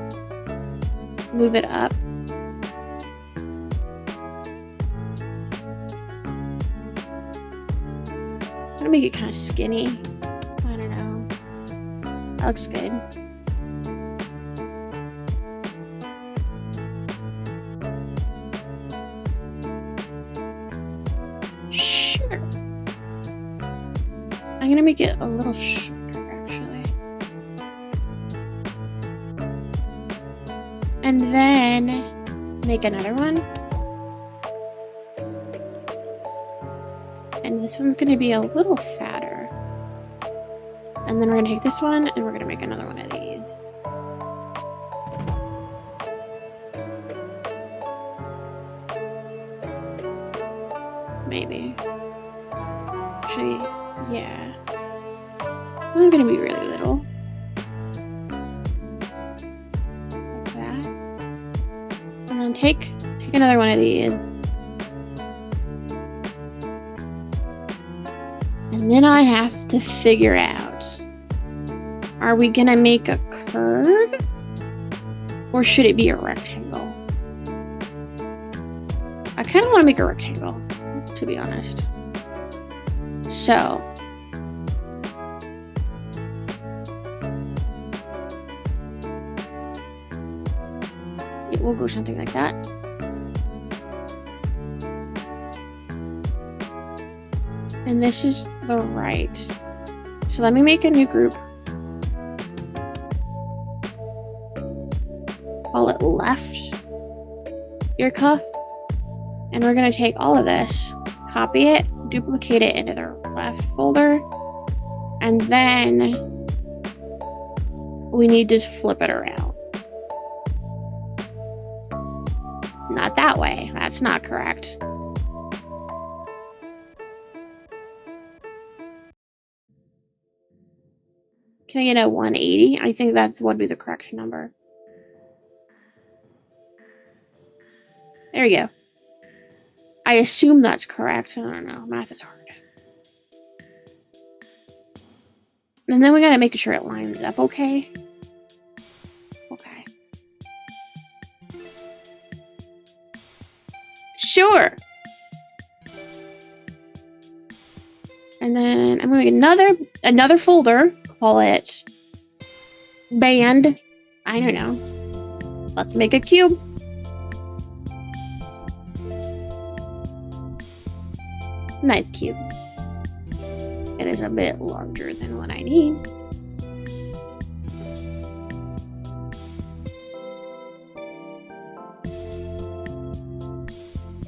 move it up. I'm gonna make it kind of skinny. I don't know. That looks good. Sure. I'm gonna make it a little shorter, actually. And then make another one. And this one's gonna be a little fatter. And then we're gonna take this one and we're gonna make another one of these. Maybe. Actually, yeah. I'm gonna be really little. Like that. And then take another one of these. And then I have to figure out, are we gonna make a curve or should it be a rectangle? I kind of want to make a rectangle, to be honest. So we'll go something like that. And this is the right. So let me make a new group. Call it left ear cuff. And we're gonna take all of this, copy it, duplicate it into the left folder, and then we need to flip it around. Not that way. That's not correct. Can I get a 180? I think that would be the correct number. There we go. I assume that's correct. I don't know. Math is hard. And then we gotta make sure it lines up okay. Okay. Sure. And then I'm gonna make another folder. Call it band. I don't know. Let's make a cube. It's a nice cube. It is a bit larger than what I need.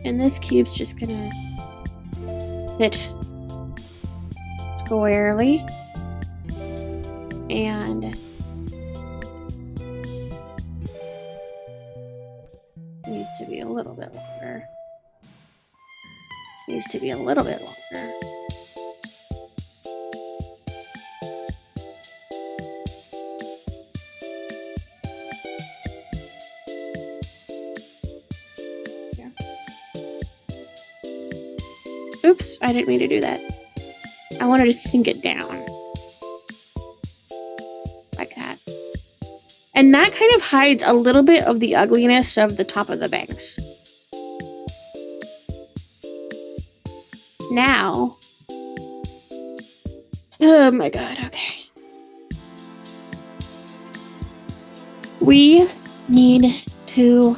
And this cube's just gonna fit squarely. And needs to be a little bit longer. Needs to be a little bit longer. Yeah. Oops, I didn't mean to do that. I wanted to sink it down. Like that. And that kind of hides a little bit of the ugliness of the top of the bangs. Now, oh my god, okay. We need to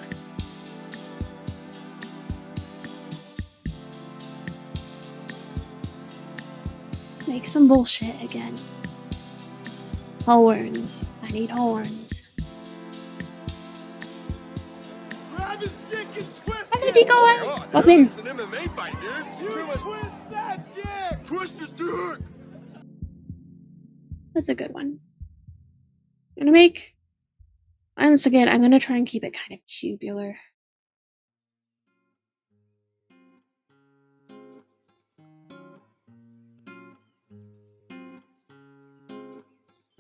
make some bullshit again. Horns. I need horns. Grab his dick and twist Hello, it. Nico. Oh, Welcome in. it's an MMA fight, dude. You twist that dick. Twist his dick. That's a good one. I'm gonna make. Once again, I'm gonna try and keep it kind of tubular.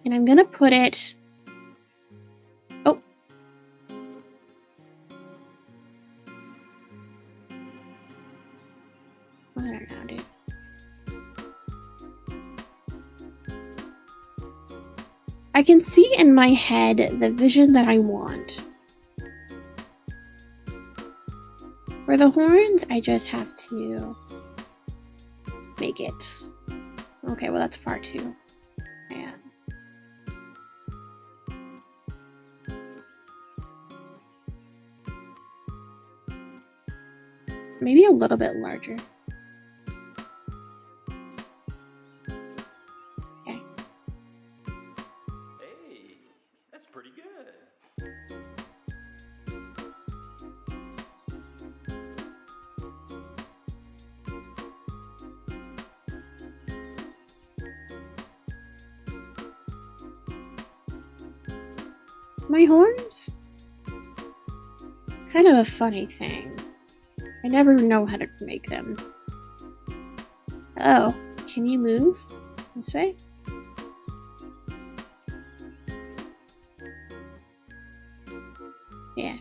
And I'm gonna put it. Oh. I don't know, dude. I can see in my head the vision that I want. For the horns, I just have to make it. Okay, well that's far too. Yeah. Maybe a little bit larger. Okay. Hey, that's pretty good. My horns? Kind of a funny thing. I never know how to make them. Oh, can you move this way? Yeah.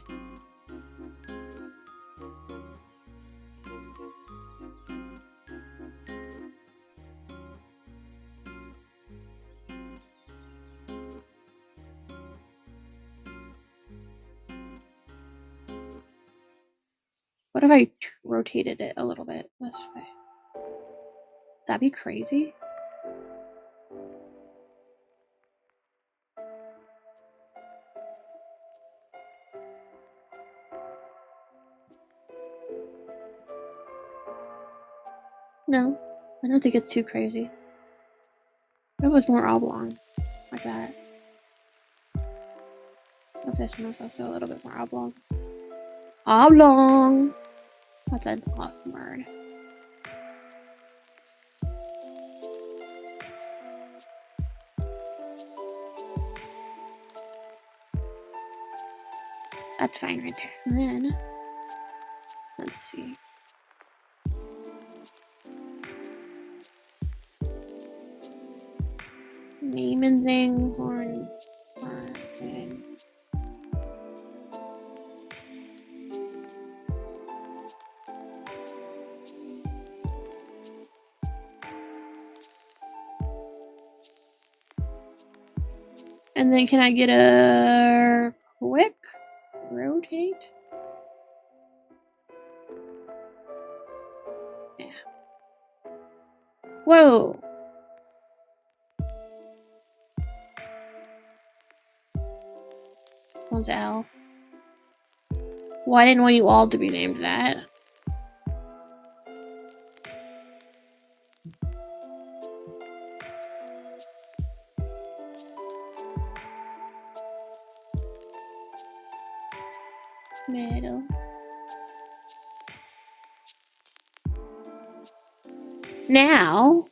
What if I rotated it a little bit this way? That'd be crazy. No, I don't think it's too crazy. If it was more oblong, like that. If this one was also a little bit more oblong. Oblong! That's an awesome word. That's fine right there. And then, let's see. Name and thing, horn, thing. And then can I get a quick rotate? Yeah. Whoa! One's L. Well, I didn't want you all to be named that. Middle. Now,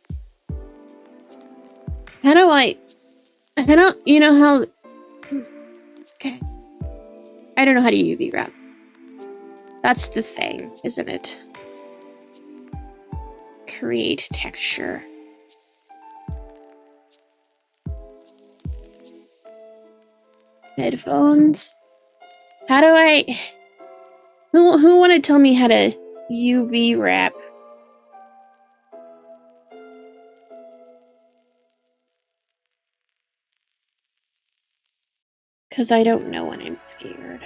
how do I don't, you know how, okay. I don't know how to UV wrap. That's the thing, isn't it? Create texture. Headphones. How do I, who want to tell me how to UV wrap? Because I don't know when I'm scared.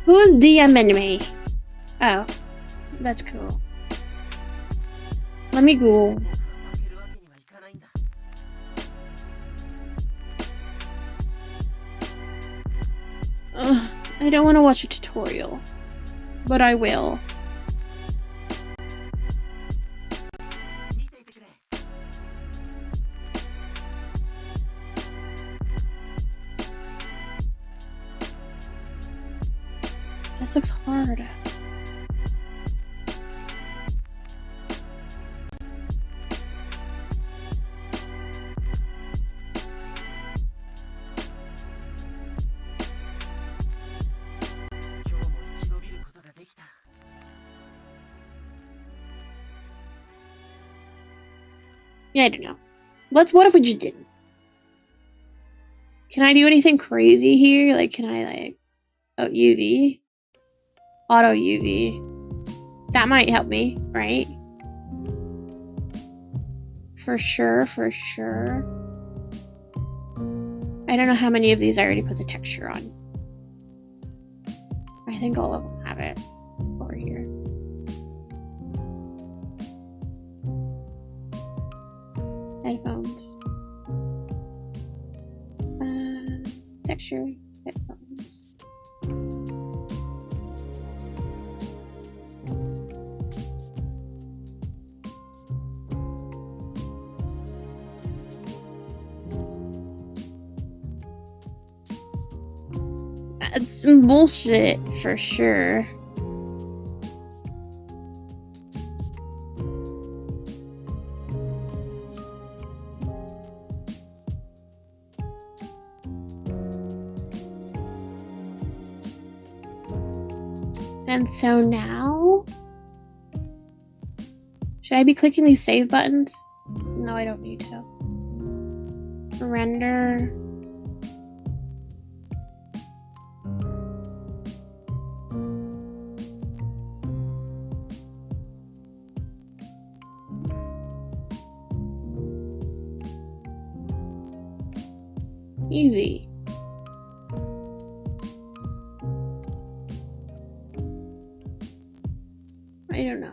Who's DMing me? Oh, that's cool. Let me Google. I don't want to watch a tutorial, but I will. This looks hard. Yeah, I don't know. What if we just didn't? Can I do anything crazy here? Like, can I like, oh, UV? Auto UV. That might help me, right? For sure, for sure. I don't know how many of these I already put the texture on. I think all of them have it over here. Headphones. Texture. Headphones. That's some bullshit for sure. And so now, should I be clicking these save buttons? No, I don't need to. Render. UV. I don't know.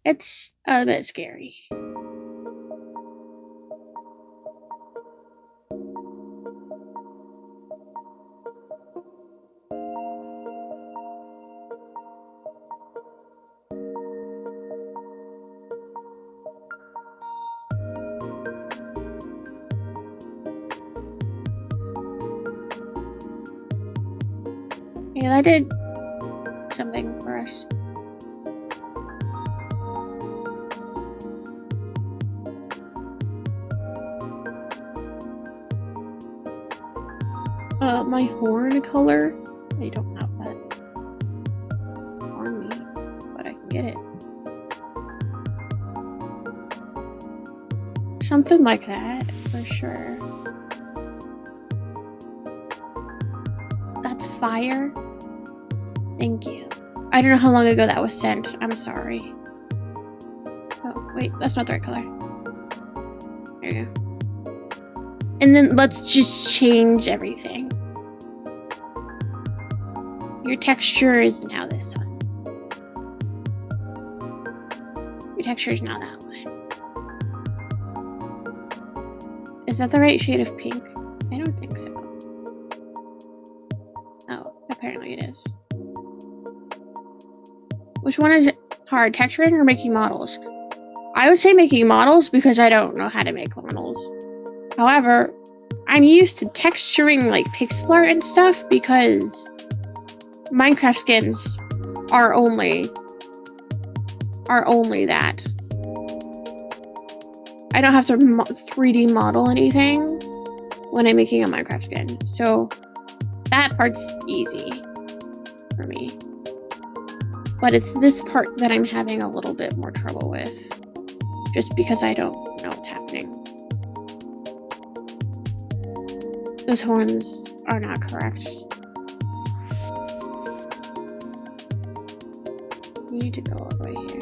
It's a bit scary. Yeah, that did something for us. My horn color? I don't have that on me, but I can get it. Something like that, for sure. That's fire. Thank you. I don't know how long ago that was sent. I'm sorry. Oh, wait, that's not the right color. There you go. And then let's just change everything. Your texture is now this one. Your texture is now that one. Is that the right shade of pink? I don't think so. Oh, apparently it is. Which one is it? hard, texturing or making models? I would say making models because I don't know how to make models. However, I'm used to texturing like pixel art and stuff because Minecraft skins are only that. I don't have to 3D model anything when I'm making a Minecraft skin. So that part's easy for me. But it's this part that I'm having a little bit more trouble with. Just because I don't know what's happening. Those horns are not correct. You need to go all the way here.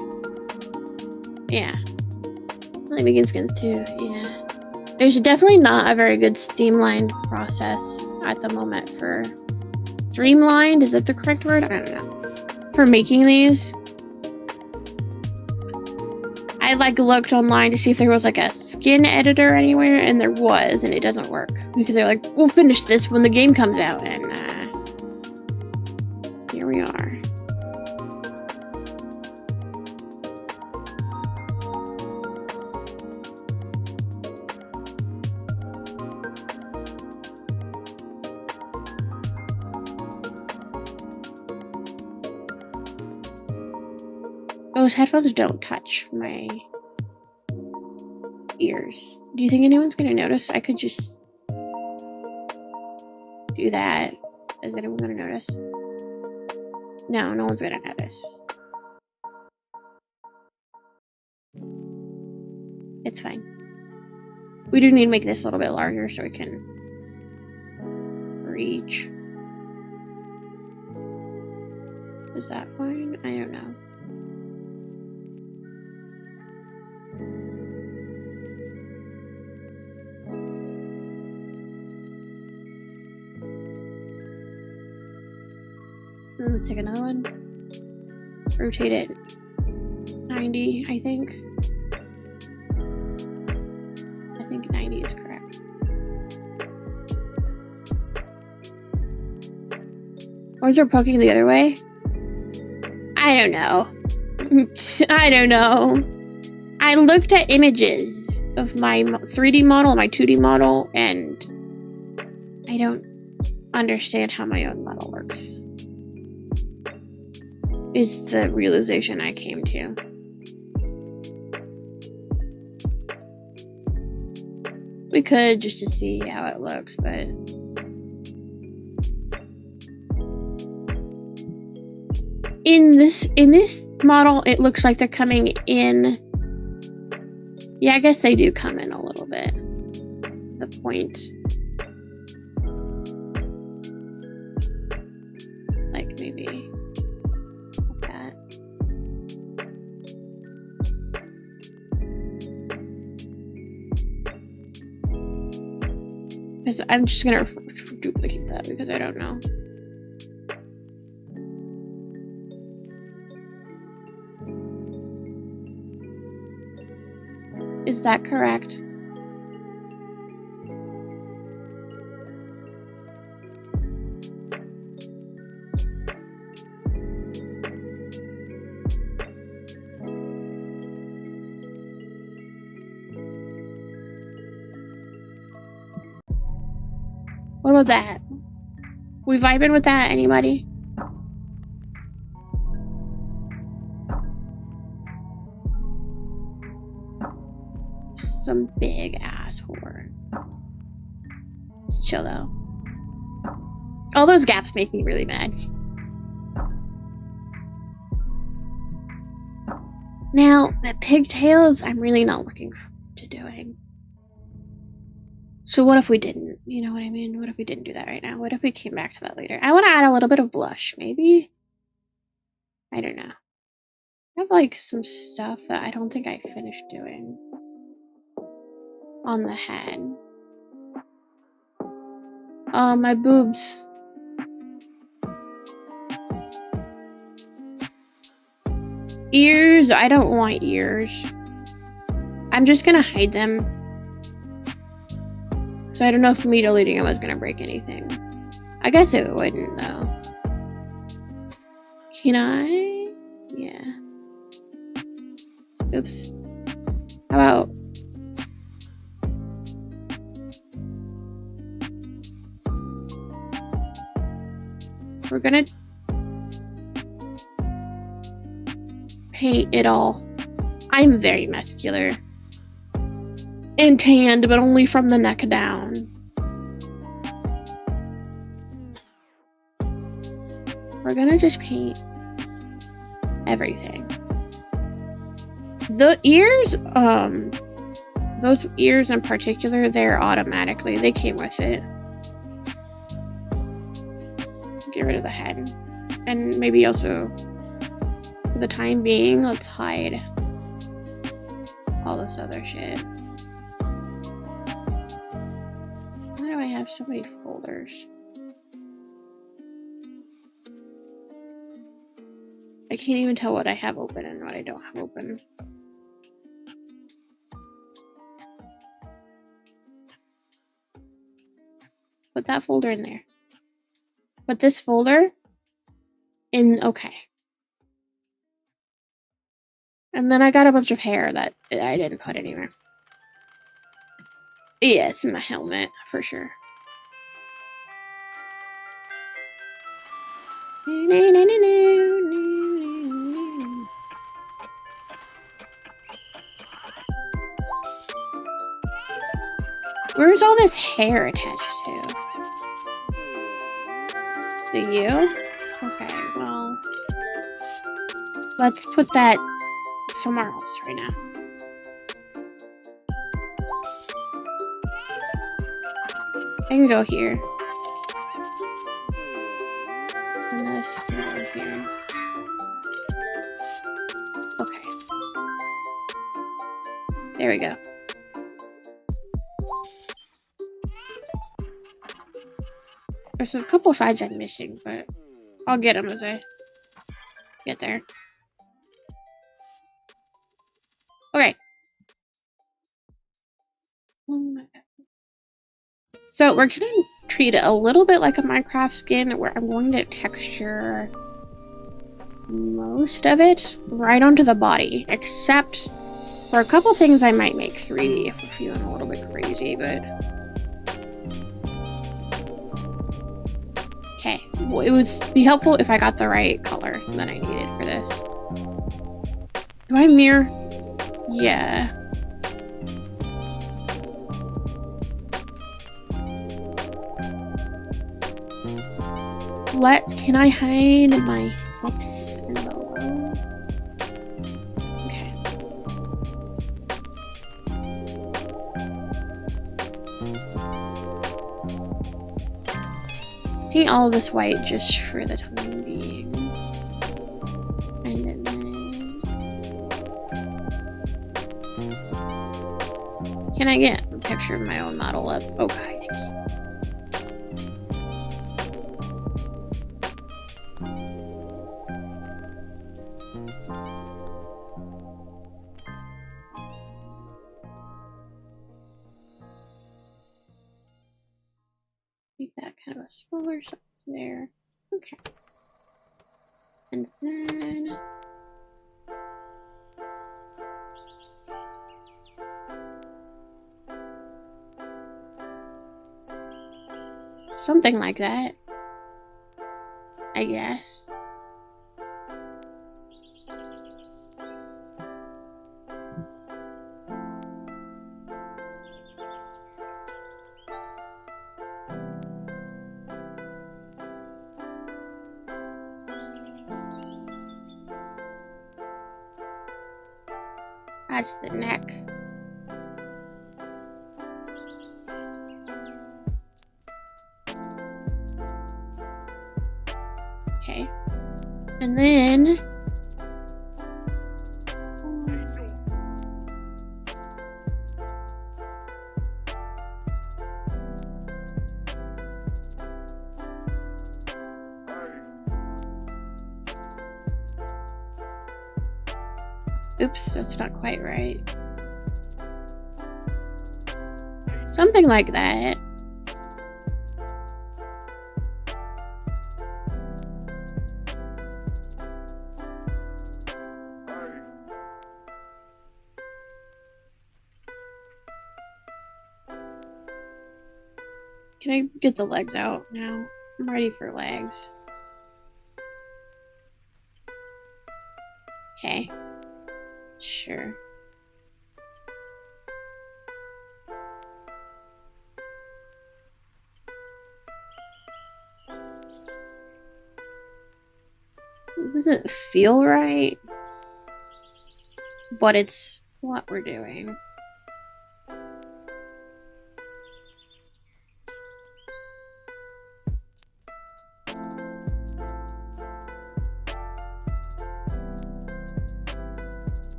Yeah. Let me begin skins too, yeah. There's definitely not a very good streamlined process at the moment for... Streamlined? Is that the correct word? I don't know. For making these. I like looked online to see if there was like a skin editor anywhere, and there was, and it doesn't work. Because they're like, we'll finish this when the game comes out, and here we are. Those headphones don't touch my ears. Do you think anyone's gonna notice? I could just do that. Is anyone gonna notice? No, no one's gonna notice. It's fine. We do need to make this a little bit larger so we can reach. Is that fine? I don't know. Let's take another one. Rotate it 90, I think. I think 90 is correct. Or is there poking the other way? I don't know. I don't know. I looked at images of my 3D model, my 2D model, and I don't understand how my own model works. Is the realization I came to. We could just to see how it looks, but in this model, it looks like they're coming in. Yeah, I guess they do come in a little bit. The point. Like maybe. Because I'm just gonna duplicate that because I don't know. Is that correct? What about that? We vibing with that, anybody? Some big ass horns. It's chill though. All those gaps make me really mad. Now, the pigtails, I'm really not looking forward to doing. So what if we didn't? You know what I mean? What if we didn't do that right now? What if we came back to that later? I want to add a little bit of blush, maybe? I don't know. I have like some stuff that I don't think I finished doing on the head. My boobs. Ears, I don't want ears. I'm just gonna hide them. So I don't know if me deleting them is gonna break anything. I guess it wouldn't though. Can I? Yeah. Oops. How about we're gonna paint it all. I'm very muscular and tanned, but only from the neck down. We're gonna just paint everything. The ears, those ears in particular, they're automatically, they came with it. Get rid of the head. And maybe also, for the time being, let's hide all this other shit. Why do I have so many folders? I can't even tell what I have open and what I don't have open. Put that folder in there. Put this folder in, okay. And then I got a bunch of hair that I didn't put anywhere. Yes, my helmet, for sure. Where's all this hair attached to? Is it you? Okay, well, let's put that somewhere else right now. I can go here. And this can go here. Okay. There we go. There's a couple sides I'm missing, but I'll get them as I get there. Okay. So we're gonna treat it a little bit like a Minecraft skin, where I'm going to texture most of it right onto the body, except for a couple things I might make 3D if we're feeling a little bit crazy, but okay. Well, it would be helpful if I got the right color that I needed for this. Do I mirror? Yeah. Can I hide my ups and below? Okay. Paint all of this white just for the time being. And then... Can I get a picture of my own model up? Okay, thank you. Make that kind of a smaller size there. Okay. And then... something like that, I guess. That's the neck. Okay. And then... oops, that's not quite right. Something like that. Can I get the legs out now? I'm ready for legs. Okay. Sure. It doesn't feel right, but it's what we're doing.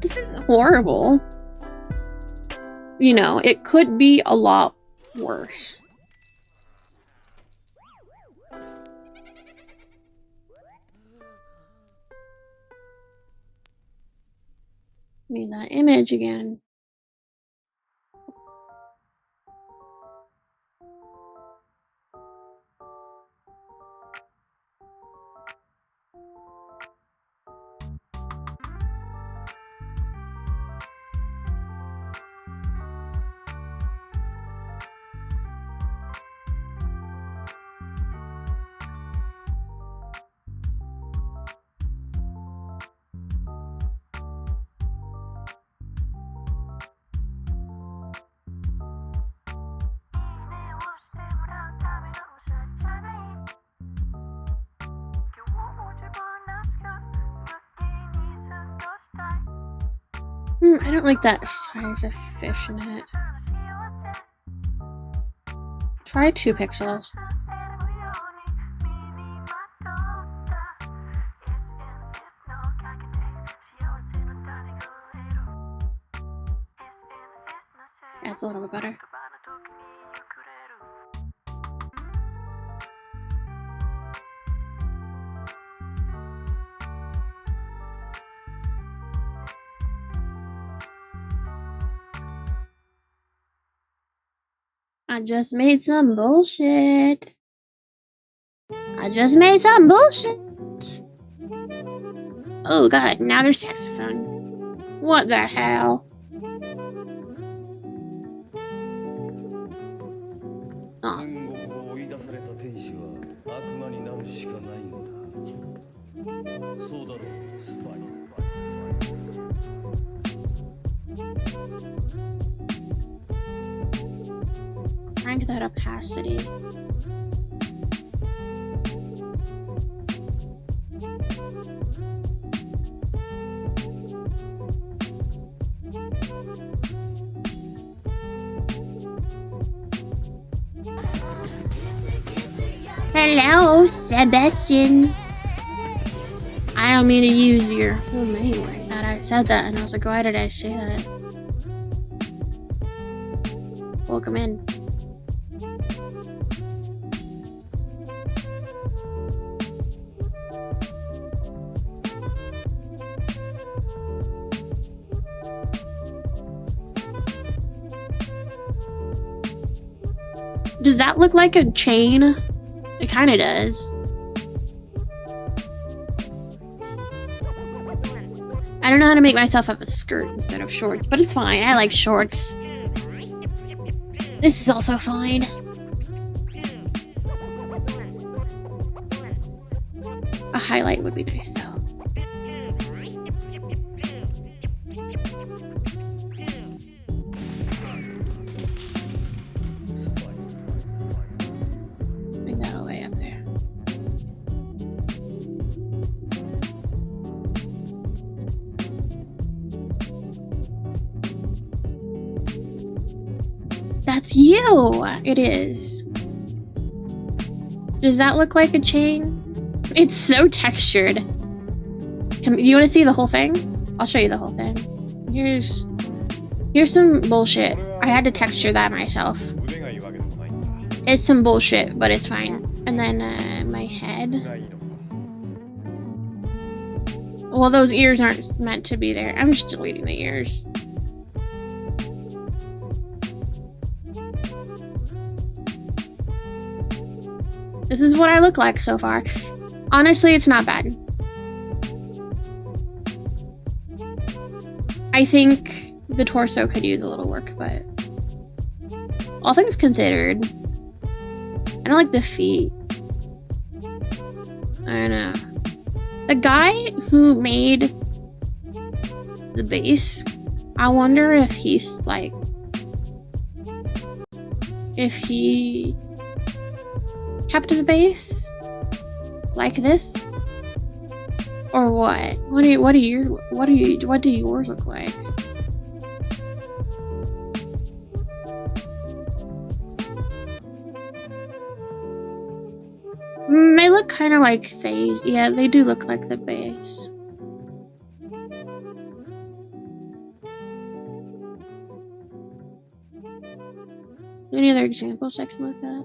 This isn't horrible. You know, it could be a lot worse. Need that image again. I don't like that size of fishnet. Try 2 pixels. That's a little bit better. I just made some bullshit. I just made some bullshit. Oh god, now there's saxophone. What the hell? Awesome. Crank that opacity. Hello, Sebastian. I don't mean to use your whole name like that. I said that and I was like, why did I say that? Welcome in. Does that look like a chain? It kind of does. I don't know how to make myself have a skirt instead of shorts, but it's fine. I like shorts. This is also fine. A highlight would be nice though. Bring that away up there. That's you! It is. Does that look like a chain? It's so textured. You want to see the whole thing? I'll show you the whole thing. Here's some bullshit. I had to texture that myself. It's some bullshit, but it's fine. And then my head. がいいのさ。 Well, those ears aren't meant to be there. I'm just deleting the ears. This is what I look like so far. Honestly, it's not bad. I think the torso could use a little work, but all things considered, I don't like the feet. I don't know. The guy who made the base, I wonder if he's like, if he kept the base like this, or what? What do yours look like? They look kind of like yeah, they do look like the base. Any other examples I can look at?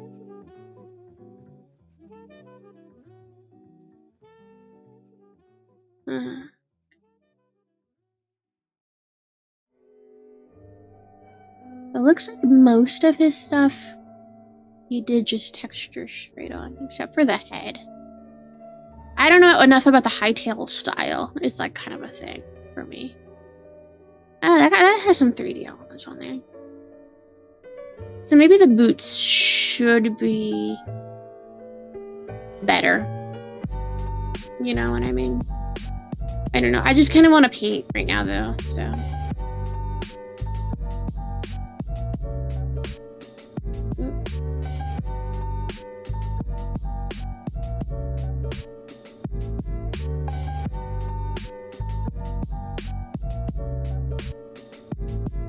It looks like most of his stuff he did just texture straight on, except for the head. I don't know enough about the Hytale style. It's like kind of a thing for me. That has some 3D elements on there. So maybe the boots should be better. You know what I mean? I don't know. I just kind of want to paint right now though, so.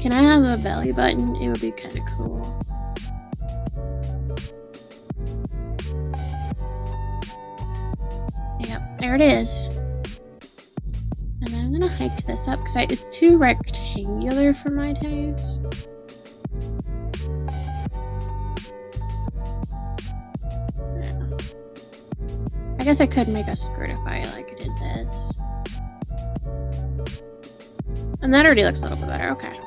Can I have a belly button? It would be kind of cool. Yep, there it is. And I'm gonna hike this up because it's too rectangular for my taste. Yeah. I guess I could make a skirt if I like did this. And that already looks a little bit better, okay.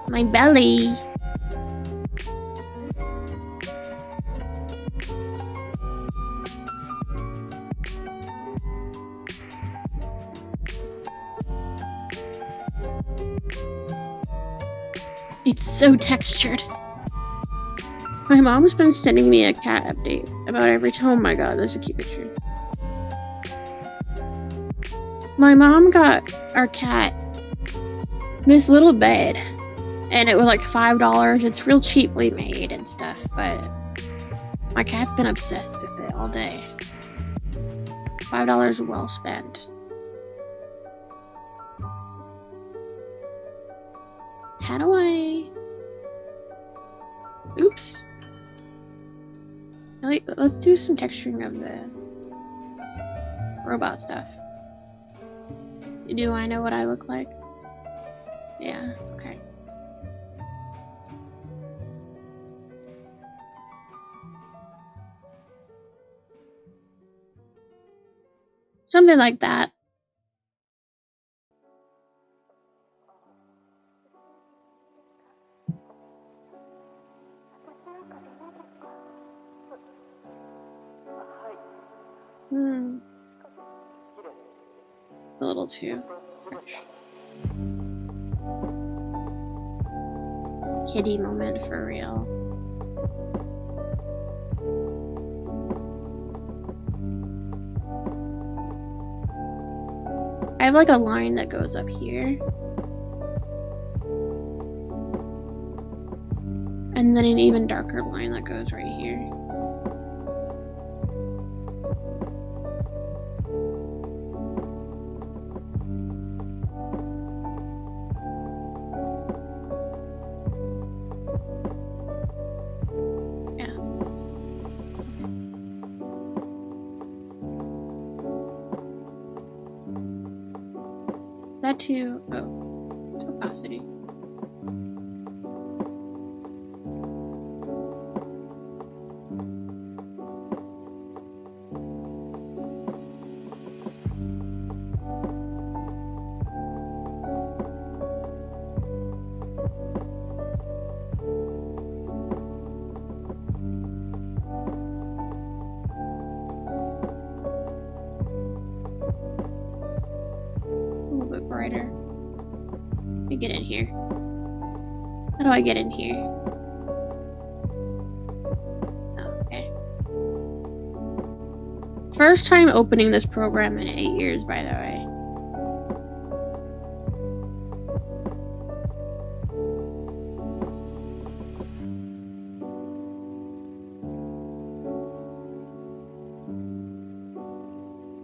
My belly. It's so textured. My mom's been sending me a cat update about every time. Oh my god, that's a cute picture. My mom got our cat this little bed, and it was like $5. It's real cheaply made and stuff, but my cat's been obsessed with it all day. $5 well spent. How do I... Oops. Let's do some texturing of the robot stuff. Do I know what I look like? Yeah, okay. Something like that. A little too harsh. Kitty moment for real. I have like a line that goes up here. And And then an even darker line that goes right here. Yeah. That too. Oh, it's opacity. Brighter. Let me get in here. How do I get in here? Okay. First time opening this program in 8 years, by the way.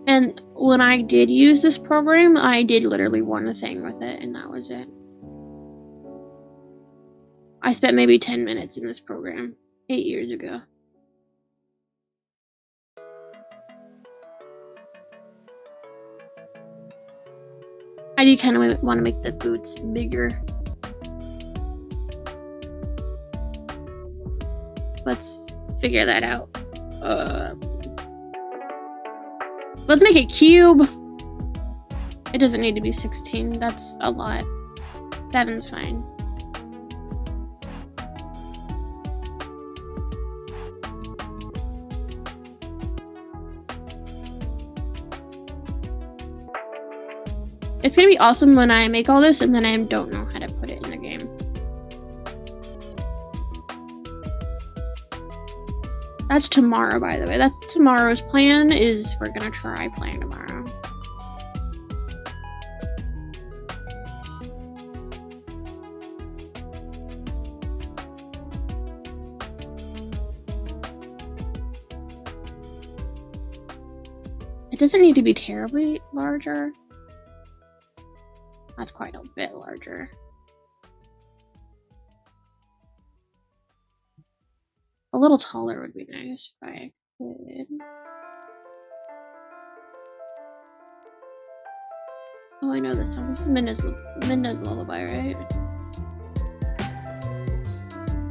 And when I did use this program, I did literally one thing with it, and that was it. I spent maybe 10 minutes in this program 8 years ago. I do kind of want to make the boots bigger. Let's figure that out. Let's make a cube. It doesn't need to be 16. That's a lot. 7's fine. It's gonna be awesome when I make all this and then I don't know how to put it in the game. That's tomorrow, by the way. That's tomorrow's plan, is we're gonna try playing tomorrow. It doesn't need to be terribly larger. That's quite a bit larger. A little taller would be nice if I could. Oh, I know this song. This is Minda's Lullaby, right?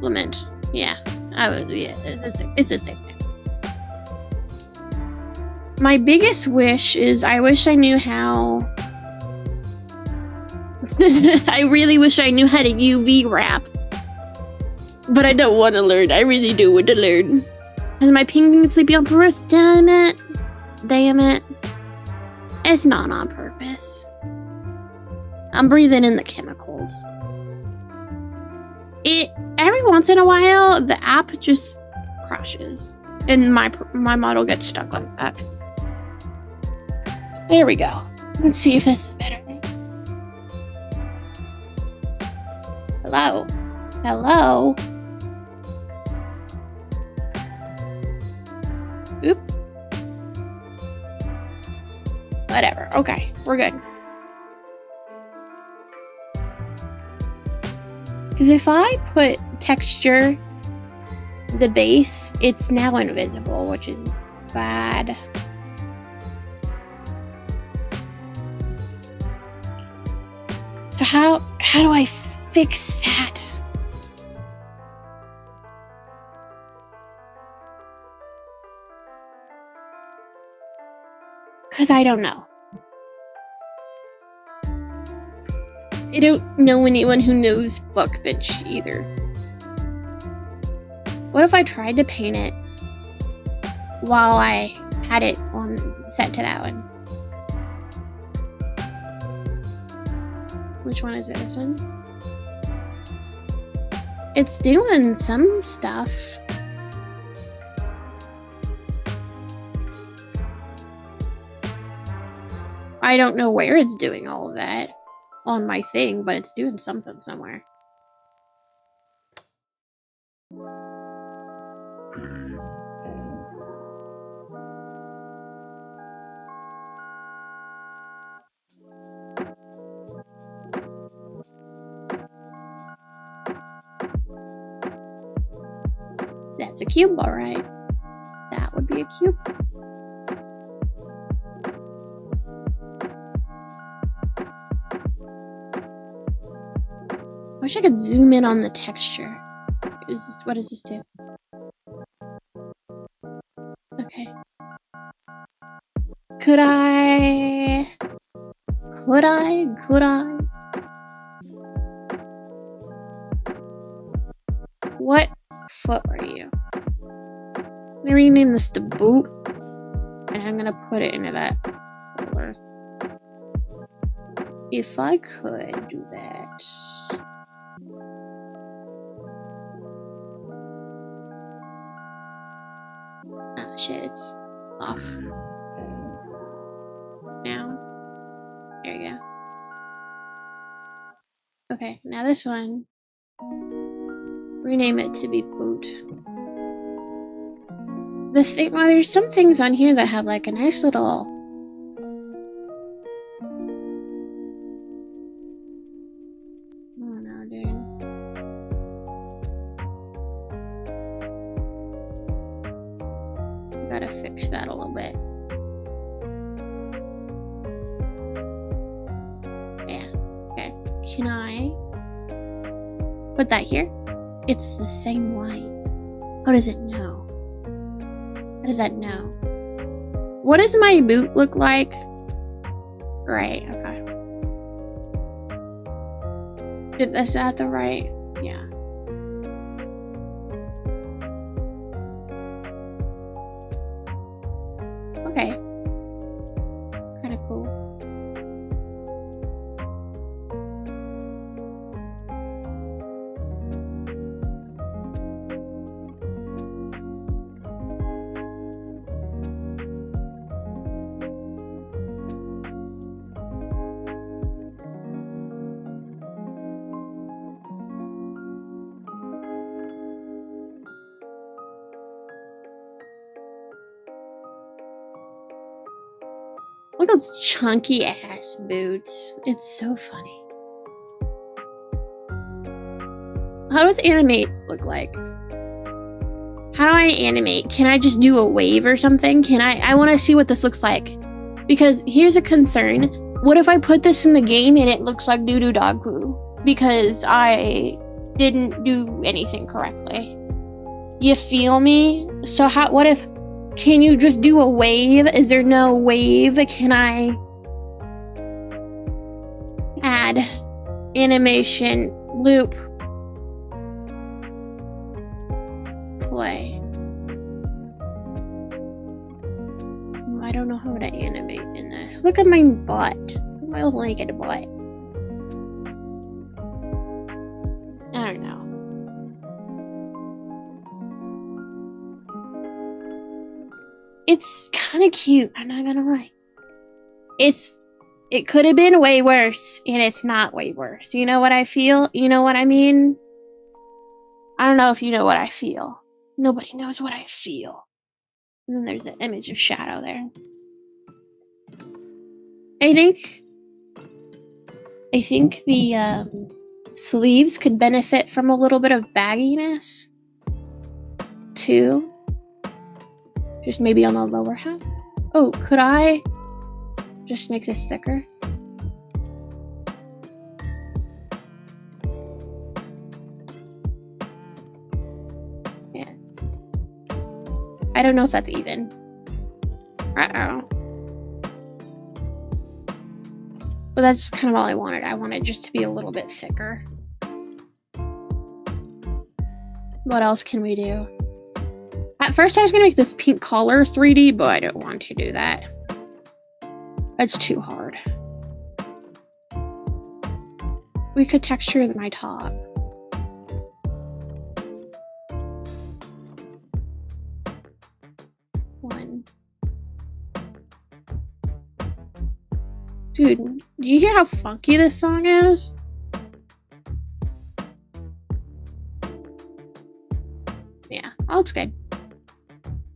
Lament. Yeah, yeah, it's the same thing. My biggest wish is I wish I knew how. I really wish I knew how to UV wrap. But I don't want to learn. I really do want to learn. And my penguin sleeping on purpose. Damn it. Damn it. It's not on purpose. I'm breathing in the chemicals. Every once in a while, the app just crashes. And my model gets stuck like that. There we go. Let's see if this is better. Hello? Hello? Oop. Whatever. Okay, we're good. Because if I put texture, the base, it's now invisible, which is bad. So how do I fix that? Because I don't know. I don't know anyone who knows Fuckbench either. What if I tried to paint it while I had it on set to that one? Which one is it? This one? It's doing some stuff. I don't know where it's doing all of that on my thing, but it's doing something somewhere. It's a cube, all right. That would be a cube. I wish I could zoom in on the texture. What does this do? Okay. Could I? What foot are you? I'm gonna rename this to boot. And I'm gonna put it into that folder. If I could do that. Oh shit, it's off. Now. There you go. Okay, now this one. Rename it to be boot. The thing, well, there's some things on here that have like a nice little. Oh no, dude. Gotta fix that a little bit. Yeah, okay. Can I put that here? It's the same way. How does it know? How does that know? What does my boot look like? Right, okay. Is that the right? Yeah. Okay. Kind of cool. Look at those chunky ass boots. It's so funny. How does animate look like? How do I animate? Can I just do a wave or something? I want to see what this looks like. Because here's a concern. What if I put this in the game and it looks like doo-doo dog poo? Because I didn't do anything correctly. You feel me? So what if, can you just do a wave? Is there no wave? Can I add animation loop play? I don't know how to animate in this. Look at my butt. My naked butt. I don't know. It's kind of cute, I'm not gonna lie. It could have been way worse, and it's not way worse. You know what I feel? You know what I mean? I don't know if you know what I feel. Nobody knows what I feel. And then there's an image of shadow there. I think the sleeves could benefit from a little bit of bagginess too. Just maybe on the lower half. Oh, could I just make this thicker? Yeah. I don't know if that's even. Uh-oh. But that's kind of all I wanted. I wanted just to be a little bit thicker. What else can we do? At first I was gonna make this pink collar 3D, but I don't want to do that. It's too hard. We could texture my top. One. Dude, do you hear how funky this song is? Yeah, all looks good.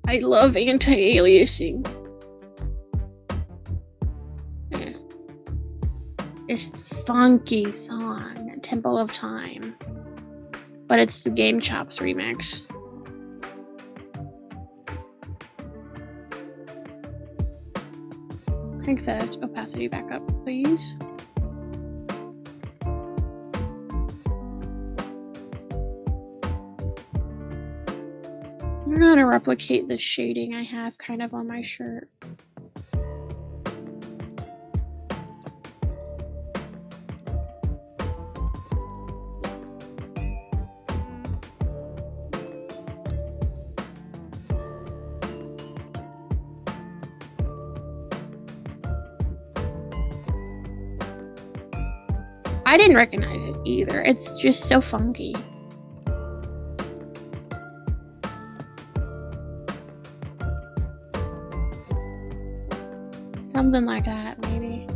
I love anti-aliasing. Yeah. It's a funky song, Tempo of Time. But it's the Game Chops remix. Crank the opacity back up, please. I don't know how to replicate the shading I have kind of on my shirt. I didn't recognize it either. It's just so funky. Something like that, maybe.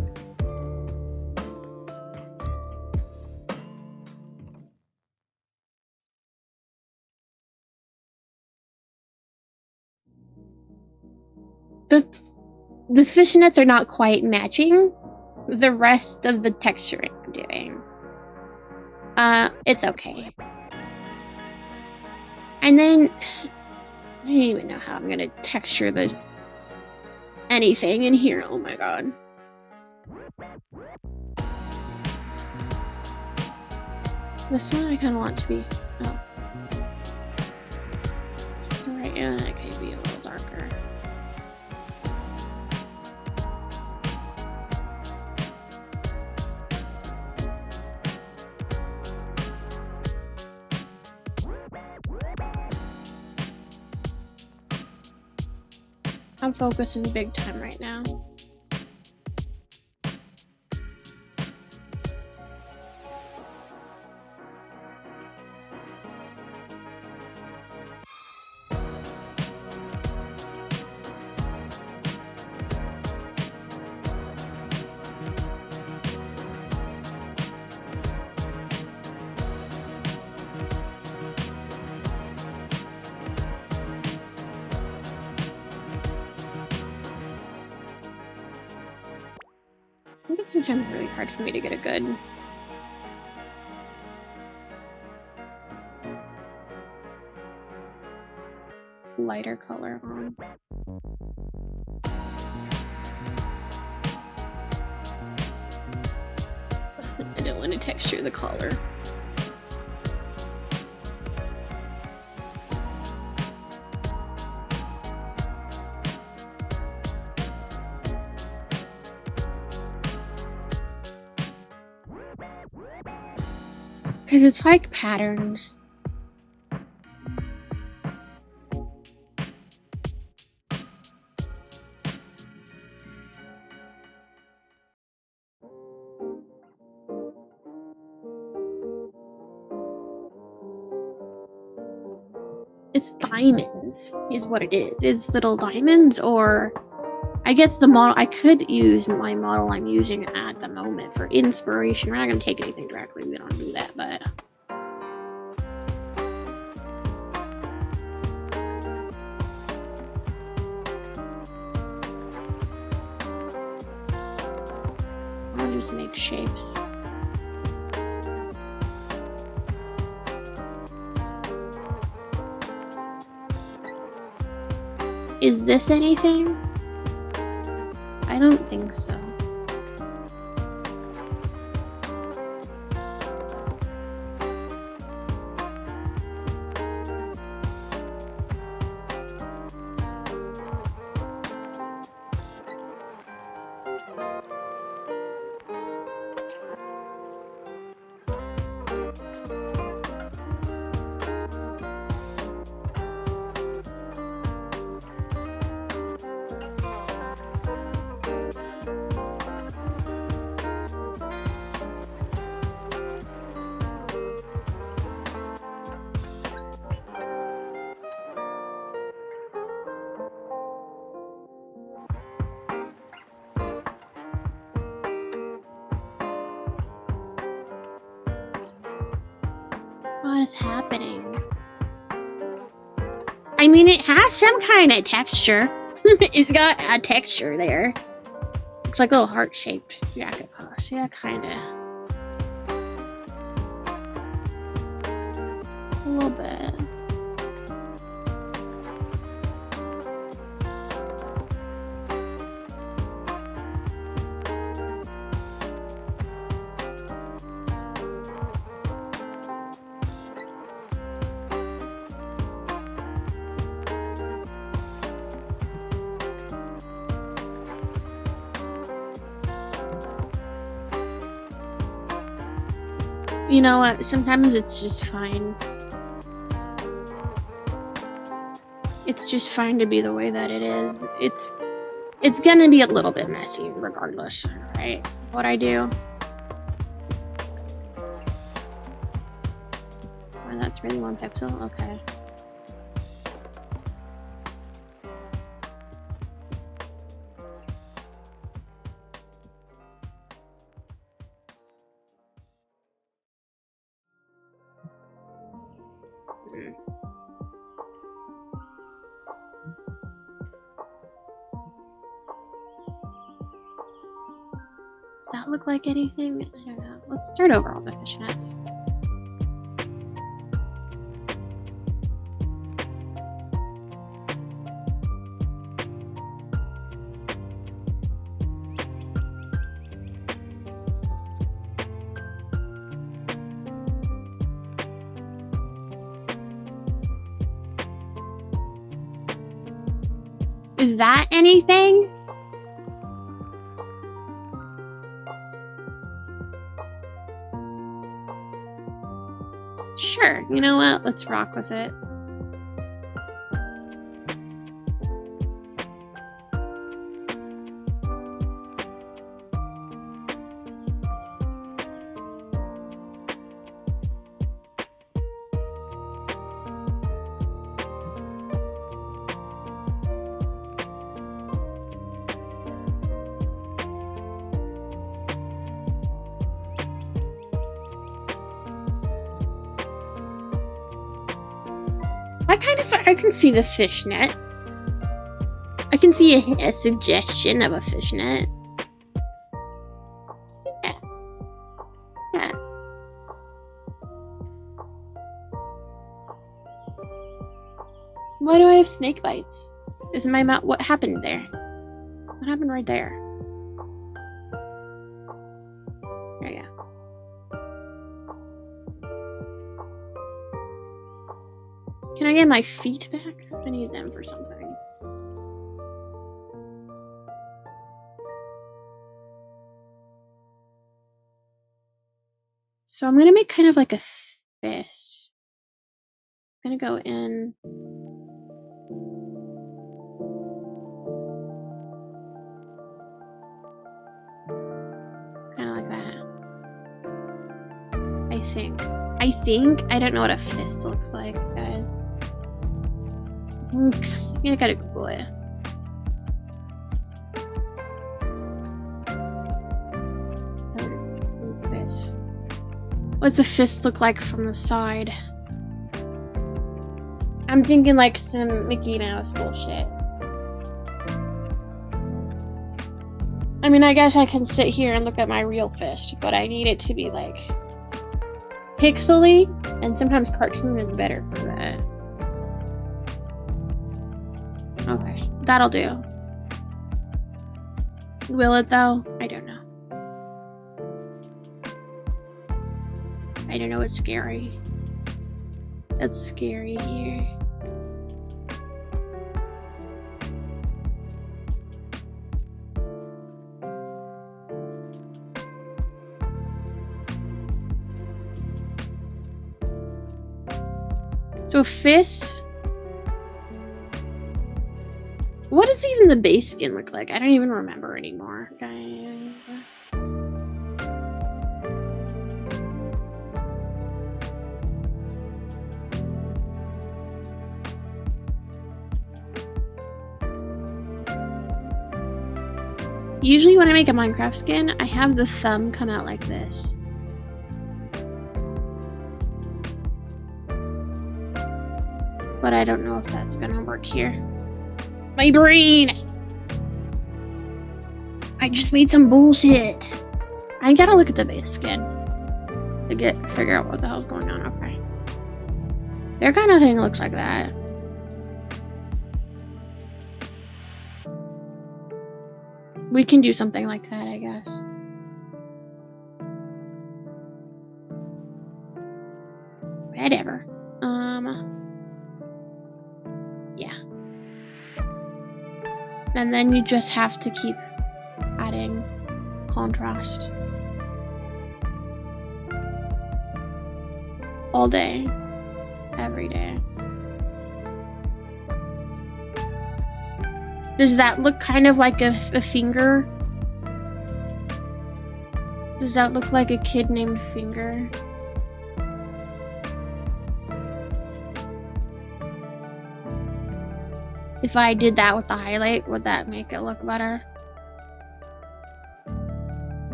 The fishnets are not quite matching the rest of the texturing I'm doing. It's okay. And then I don't even know how I'm gonna texture the anything in here. Oh my god. This one I kind of want to be. Oh. It's alright. Yeah, it could be a little darker. I'm focusing big time right now. I think it's sometimes really hard for me to get a good lighter color on. I don't want to texture the collar. Because it's like patterns. It's diamonds is what it is. It's little diamonds, or I guess the model, I could use my model I'm using at the moment for inspiration. We're not going to take anything directly, we don't do that, but I'll just make shapes. Is this anything? I don't think so. What is happening? I mean, it has some kind of texture. It's got a texture there. It's like a little heart-shaped jacket post. Yeah, kind of. A little bit. You know what? Sometimes it's just fine. It's just fine to be the way that it is. It's gonna be a little bit messy regardless, right? What I do. Oh, that's really 1 pixel? Okay. Does that look like anything? I don't know. Let's start over on the fishnets. Is that anything? Sure, you know what? Let's rock with it. I can see the fishnet. I can see a suggestion of a fishnet. Yeah. Yeah. Why do I have snake bites? Is my mouth? What happened there? What happened right there? There you go. Can I get my feet back? I need them for something. So I'm gonna make kind of like a fist. I'm gonna go in. Kind of like that. I think. I don't know what a fist looks like, guys. I gotta Google it. Fist. What's a fist look like from the side? I'm thinking like some Mickey Mouse bullshit. I mean, I guess I can sit here and look at my real fist, but I need it to be like pixely, and sometimes cartoon is better for that. Okay, that'll do. Will it though? I don't know. I don't know, it's scary. It's scary here. So fist. What does even the base skin look like? I don't even remember anymore, guys. Usually when I make a Minecraft skin, I have the thumb come out like this. But I don't know if that's gonna work here. My brain! I just made some bullshit. I gotta look at the base skin to figure out what the hell's going on. Okay. Their kind of thing looks like that. We can do something like that, I guess. Whatever. Yeah. And then you just have to keep adding contrast. All day. Every day. Does that look kind of like a finger? Does that look like a kid named Finger? If I did that with the highlight, would that make it look better?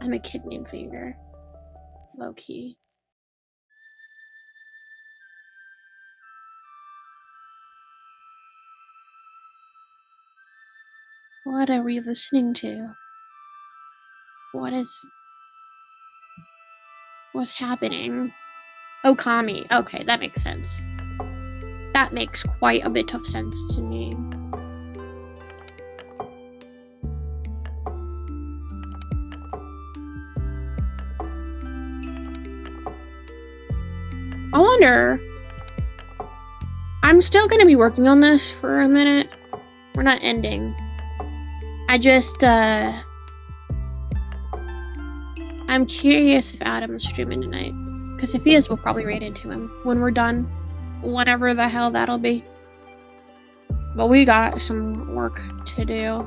I'm a kid named Finger. Low key. What are we listening to? What's happening? Oh, Kami. Okay, that makes sense. That makes quite a bit of sense to me. I wonder... I'm still gonna be working on this for a minute. We're not ending. I just, I'm curious if Adam's streaming tonight. Because if he is, we'll probably raid into him when we're done. Whatever the hell that'll be. But we got some work to do.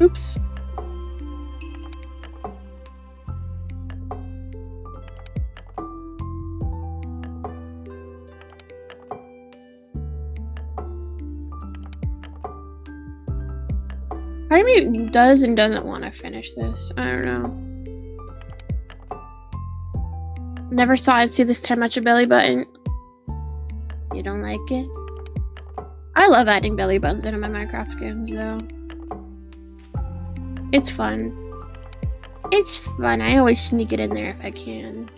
Oops. Part of me does and doesn't want to finish this. I don't know. Never saw it see this time much a belly button. You don't like it? I love adding belly buttons into my Minecraft games though. It's fun. It's fun. I always sneak it in there if I can.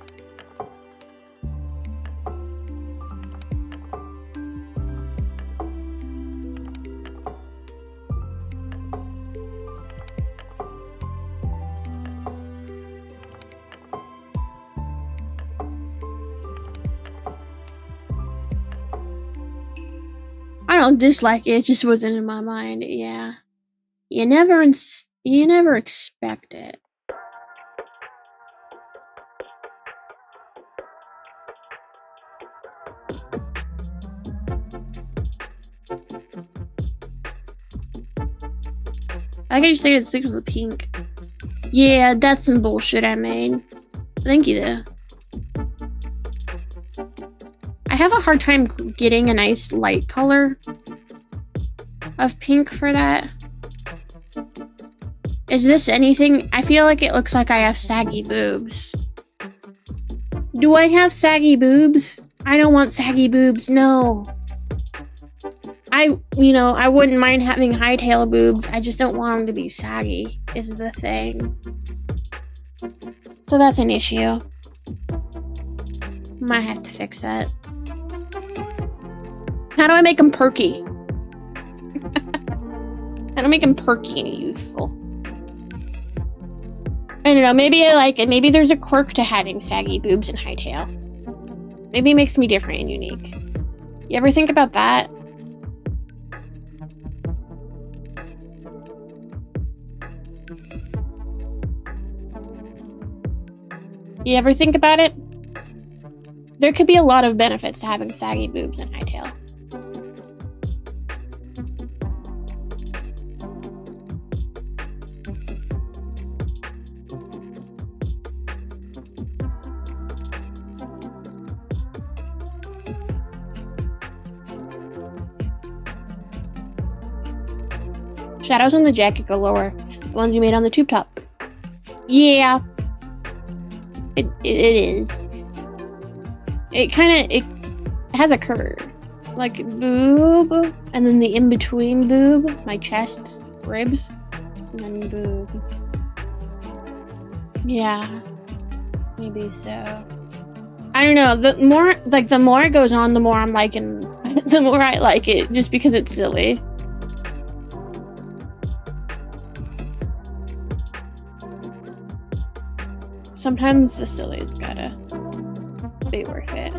I don't dislike it, it just wasn't in my mind. Yeah. You never expect it. I think I just stated sleep with pink. Yeah, that's some bullshit I made. Thank you though. I have a hard time getting a nice light color of pink for that. Is this anything? I feel like it looks like I have saggy boobs. Do I have saggy boobs? I don't want saggy boobs, no. I wouldn't mind having Hytale boobs. I just don't want them to be saggy, is the thing. So that's an issue. Might have to fix that. How do I make them perky? How do I make them perky and youthful? I don't know, maybe I like it. Maybe there's a quirk to having saggy boobs and Hytale. Maybe it makes me different and unique. You ever think about that? You ever think about it? There could be a lot of benefits to having saggy boobs and Hytale. Shadows on the jacket go lower. The ones you made on the tube top. Yeah. It is. It has a curve. Like boob, and then the in-between boob, my chest, ribs, and then boob. Yeah. Maybe so. I don't know. The more it goes on, the more I'm liking the more I like it, just because it's silly. Sometimes the silly's gotta be worth it.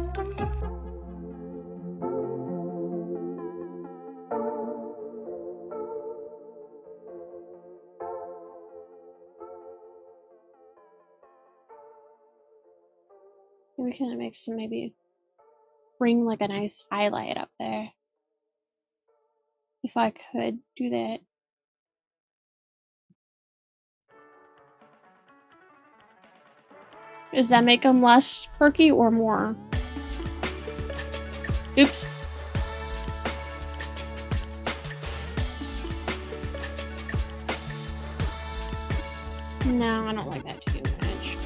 We can make some, maybe bring like a nice highlight up there. If I could do that. Does that make them less perky or more? Oops. No, I don't like that too much.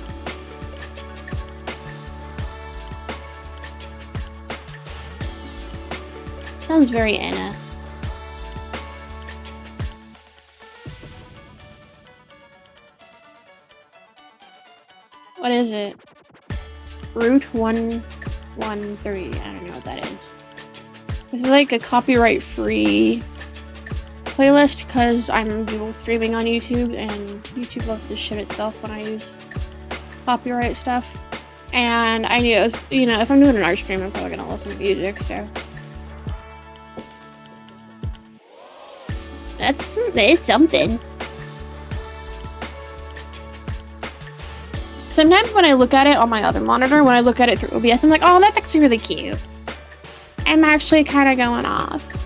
Sounds very Anna. What is it? Route 113. I don't know what that is. Is it like a copyright-free playlist? Because I'm dual streaming on YouTube, and YouTube loves to shit itself when I use copyright stuff. And I knew it was, you know, if I'm doing an art stream, I'm probably gonna listen to music, so. That's something. Sometimes when I look at it on my other monitor, when I look at it through OBS, I'm like, oh, that's actually really cute. I'm actually kind of going off.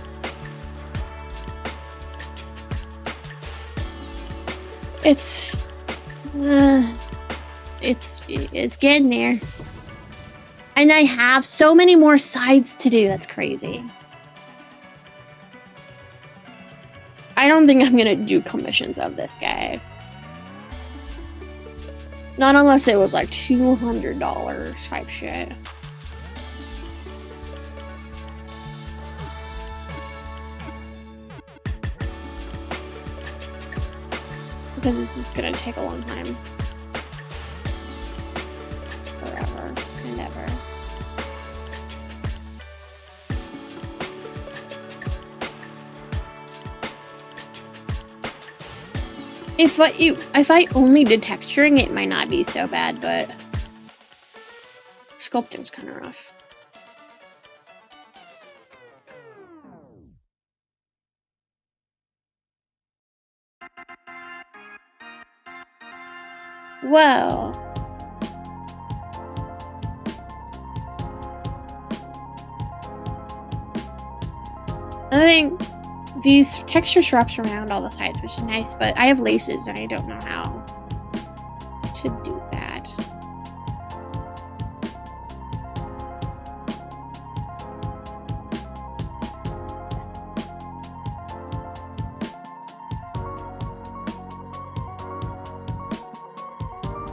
It's getting there. And I have so many more sides to do, that's crazy. I don't think I'm gonna do commissions of this, guys. Not unless it was like $200 type shit. Because this is gonna take a long time. Forever and ever. If I only did texturing, it might not be so bad, but sculpting's kind of rough. Whoa. I think these textures wraps around all the sides, which is nice, but I have laces and I don't know how to do that.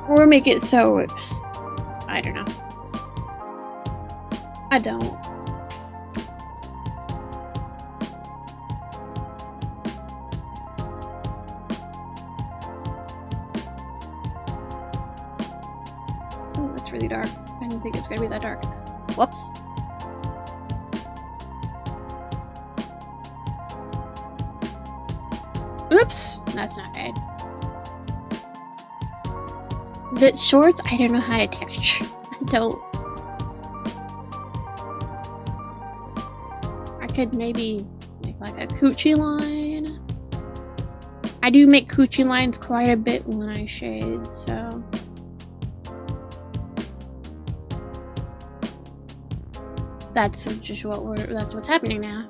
Or make it so, I don't know. I don't. Oh, that's really dark. I didn't think it's gonna be that dark. Whoops. Oops, that's not good. The shorts, I don't know how to texture. I don't. I could maybe make like a coochie line. I do make coochie lines quite a bit when I shade, so. That's just that's what's happening now.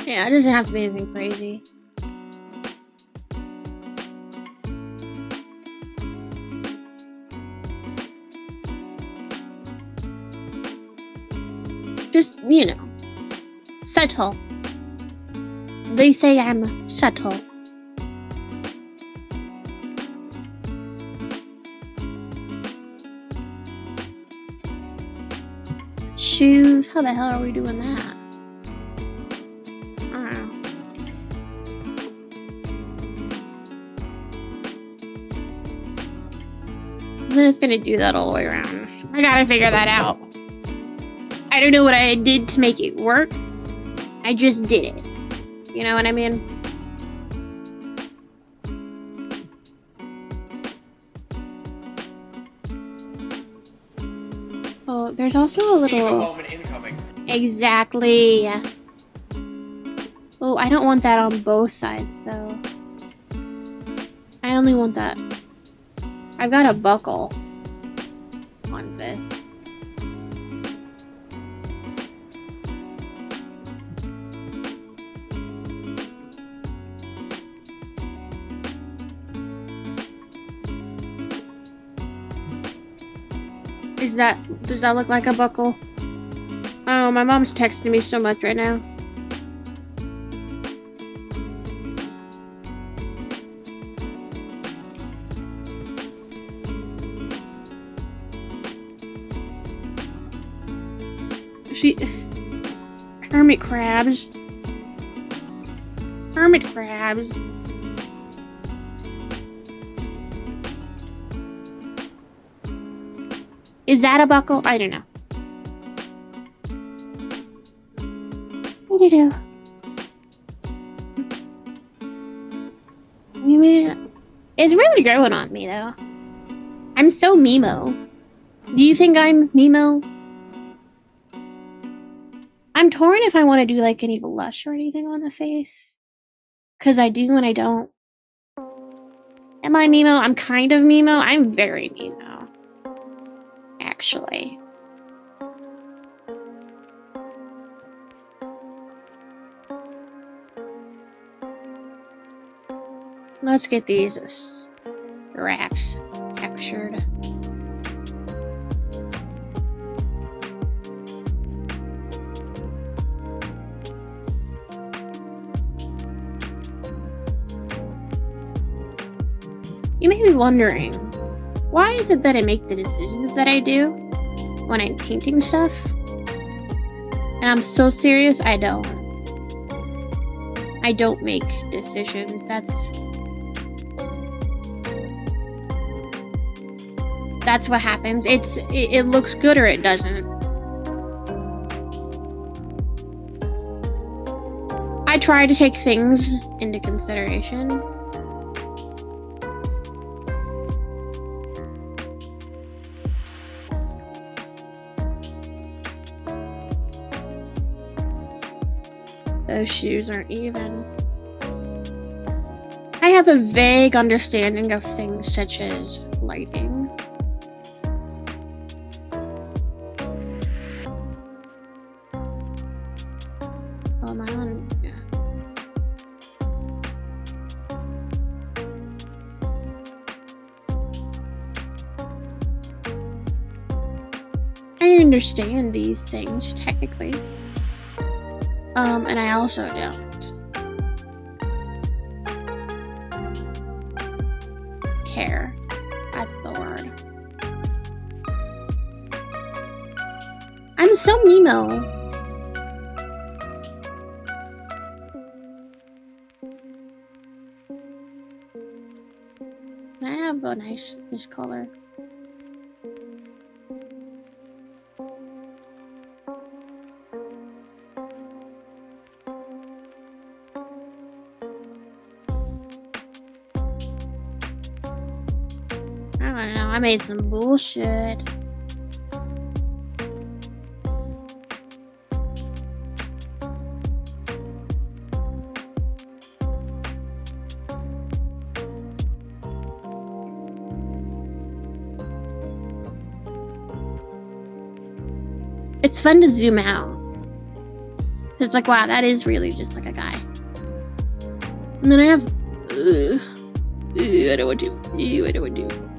Yeah, it doesn't have to be anything crazy. you know, subtle. They say I'm subtle. Shoes? How the hell are we doing that? I don't know. And then it's gonna do that all the way around. I gotta figure that out. I don't know what I did to make it work. I just did it. You know what I mean? Oh, there's also a little... moment incoming. Exactly. Oh, I don't want that on both sides, though. I only want that... I've got a buckle on this. Does that look like a buckle? Oh, my mom's texting me so much right now. Hermit crabs. Hermit crabs. Is that a buckle? I don't know. What do you do? It's really growing on me, though. I'm so Mimo. Do you think I'm Mimo? I'm torn if I want to do like any blush or anything on the face. Because I do and I don't. Am I Mimo? I'm kind of Mimo. I'm very Mimo. Actually. Let's get these straps captured. You may be wondering, why is it that I make the decisions that I do when I'm painting stuff? And I'm so serious, I don't. I don't make decisions. That's what happens. It looks good or it doesn't. I try to take things into consideration. Those shoes aren't even. I have a vague understanding of things such as lighting. Oh, am I on? Yeah. I understand these things technically. And I also don't care. That's the word. I'm so Mimo. I have a nice color. I made some bullshit. It's fun to zoom out. It's like, wow, that is really just like a guy. And then I have, I don't want to. I don't want to.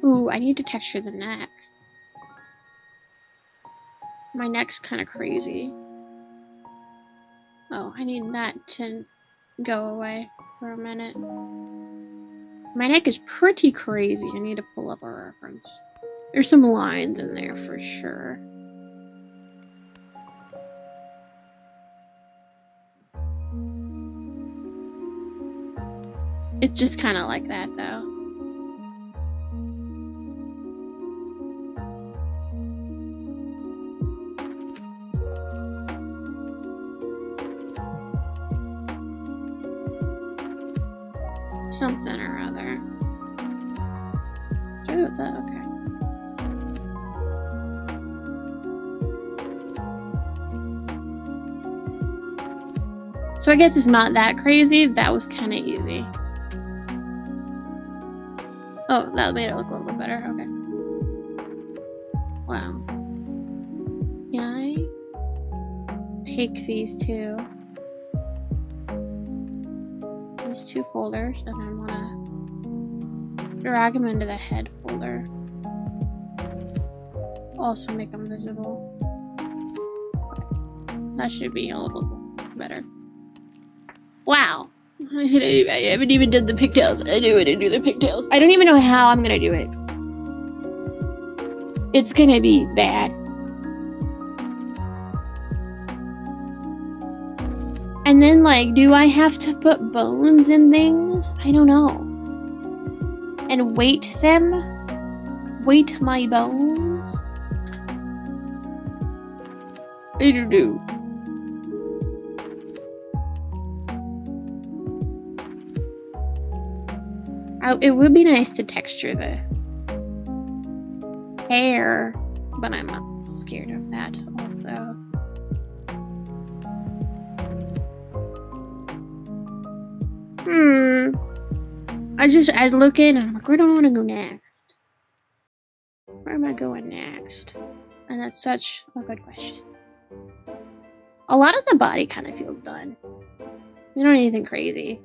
Ooh, I need to texture the neck. My neck's kind of crazy. Oh, I need that to go away for a minute. My neck is pretty crazy. I need to pull up a reference. There's some lines in there for sure. It's just kind of like that, though. Something or other. Oh, what's that? Okay. So I guess it's not that crazy. That was kind of easy. Oh, that made it look a little bit better. Okay. Wow. Can I take these two folders, and I'm gonna drag them into the head folder. Also make them visible. Okay. That should be a little better. Wow. I haven't even done the pigtails. I knew I didn't do the pigtails. I don't even know how I'm gonna do it. It's gonna be bad. And then, like, do I have to put bones in things? I don't know. And weight them? Weight my bones? I don't know. It would be nice to texture the hair, but I'm not scared of that also. I look in and I'm like, where do I want to go next? Where am I going next? And that's such a good question. A lot of the body kind of feels done. We don't need anything crazy.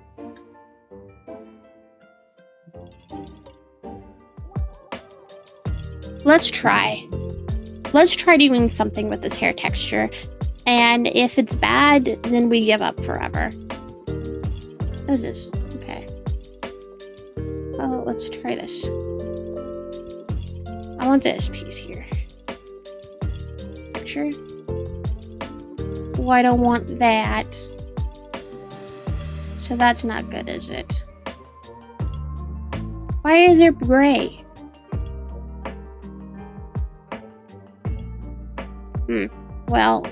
Let's try. Let's try doing something with this hair texture. And if it's bad, then we give up forever. What is this? Okay. Oh, let's try this. I want this piece here. Picture. Oh, I don't want that. So that's not good, is it? Why is there gray? Well,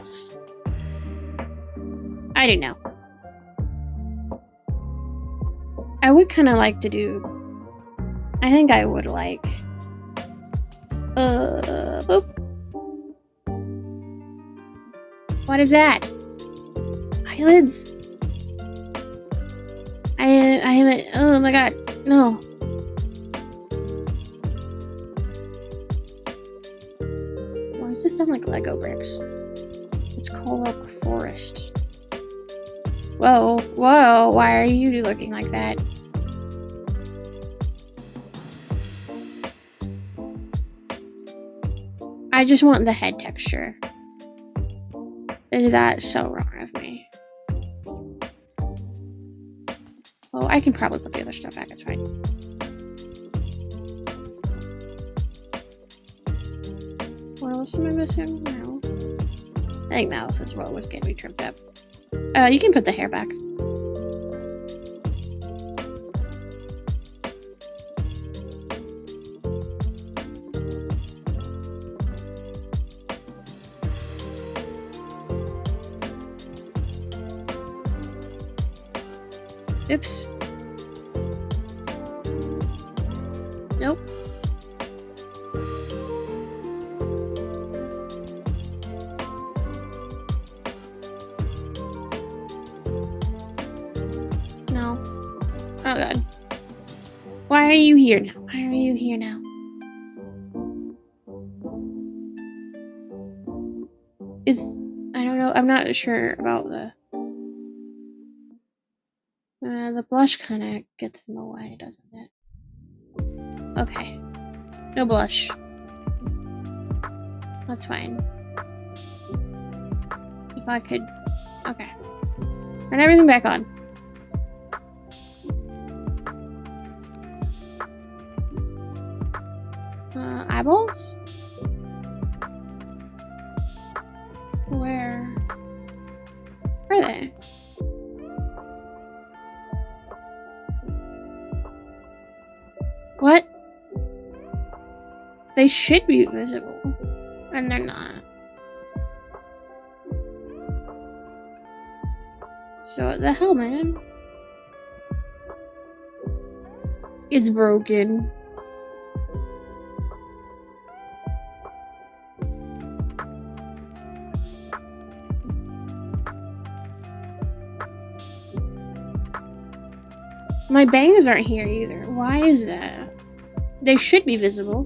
I don't know. I would kind of like to do. I think I would like. Boop. What is that? Eyelids. I haven't. Oh my god, no. Why does this sound like Lego bricks? It's Coral Forest. Whoa, whoa, why are you looking like that? I just want the head texture. That's so wrong of me. Oh, I can probably put the other stuff back, it's fine. What else am I missing? No. I think mouth is what was getting me tripped up. You can put the hair back. Oops. Nope. No. Oh god. Why are you here now? Why are you here now? I don't know. I'm not sure about the blush kind of gets in the way, doesn't it? Okay. No blush. That's fine. If I could... Okay. Turn everything back on. Eyeballs? Where are they? What? They should be visible, and they're not. So what the hell, man? It's broken. My bangers aren't here either. Why is that? They should be visible.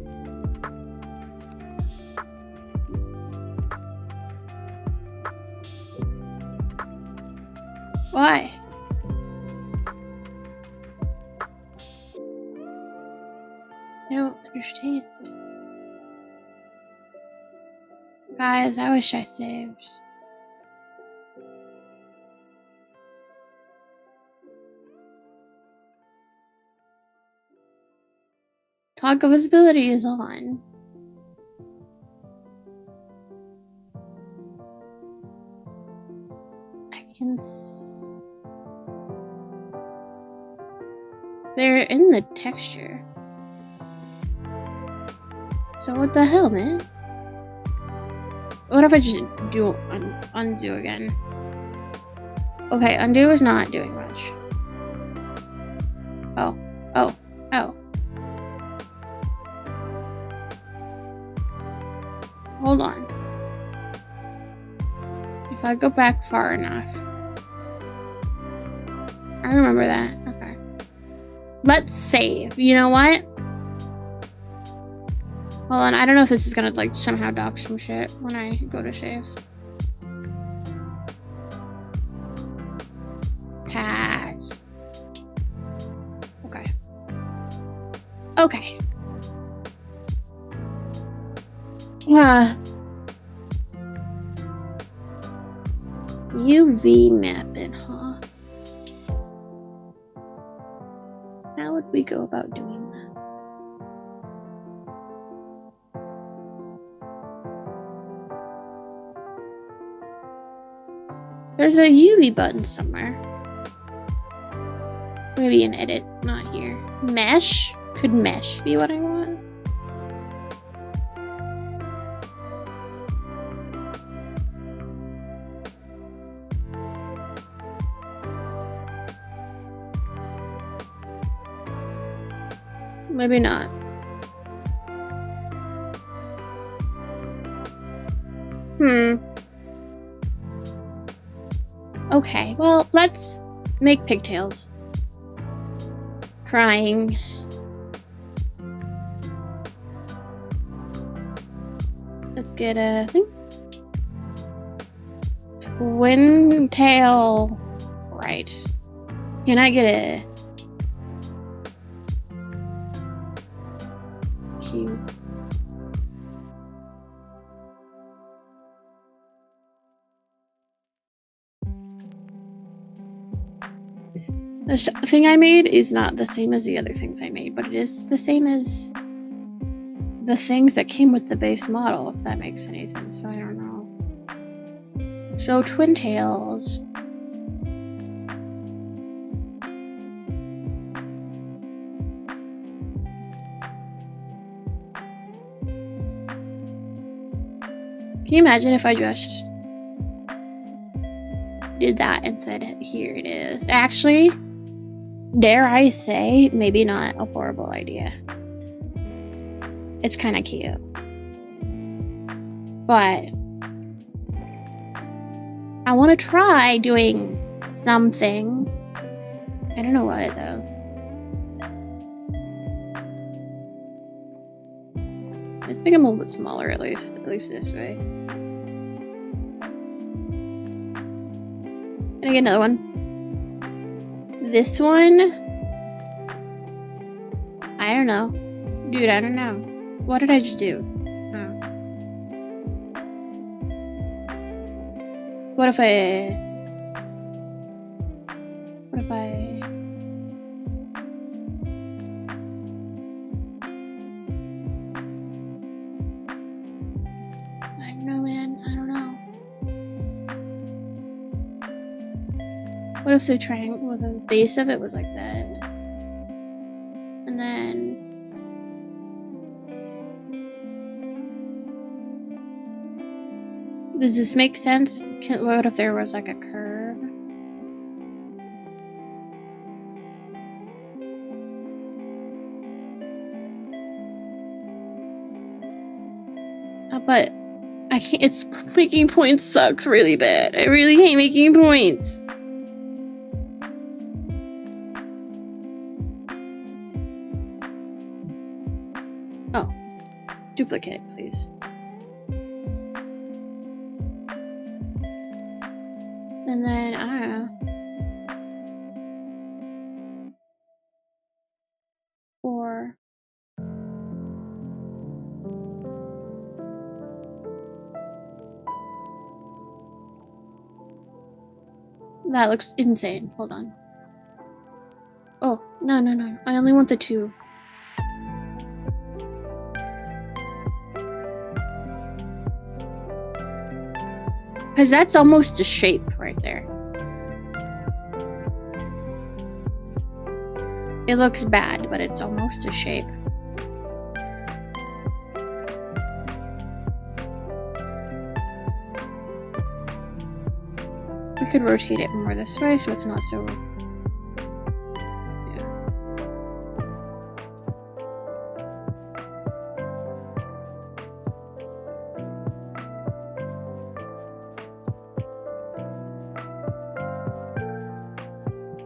Why? I don't understand. Guys, I wish I saved. Toggle visibility is on. I can they're in the texture. So what the hell, man? What if I just do undo again? Okay, undo is not doing much. Oh. Hold on. If I go back far enough. I remember that. Okay. Let's save. You know what? Hold on. I don't know if this is gonna like somehow dock some shit when I go to save. Tags. Okay. Okay. UV mapping, huh? How would we go about doing that? There's a UV button somewhere. Maybe in edit, not here. Mesh? Could mesh be what I want? Maybe not. Okay, well, let's make pigtails. Crying. Let's get a thing. Twin tail. Right. Can I get a Q? The thing I made is not the same as the other things I made, but it is the same as the things that came with the base model, if that makes any sense. So I don't know. So twin tails. Can you imagine if I just did that and said, here it is? Actually, dare I say, maybe not a horrible idea. It's kind of cute. But I want to try doing something. I don't know what, though. Let's make them a little bit smaller, at least this way. Can I get another one? This one? I don't know. Dude, I don't know. What did I just do? Oh. What if I... I don't know, man. I don't know. What if the triangle with the base of it was like that? And then... Does this make sense? What if there was like a curve? But I can't. It's making points sucks really bad. I really hate making points. Oh, duplicate, please. And then, I don't know. 4. That looks insane. Hold on. Oh, no. I only want the 2. Because that's almost a shape right there. It looks bad, but it's almost a shape. We could rotate it more this way so it's not so... Yeah.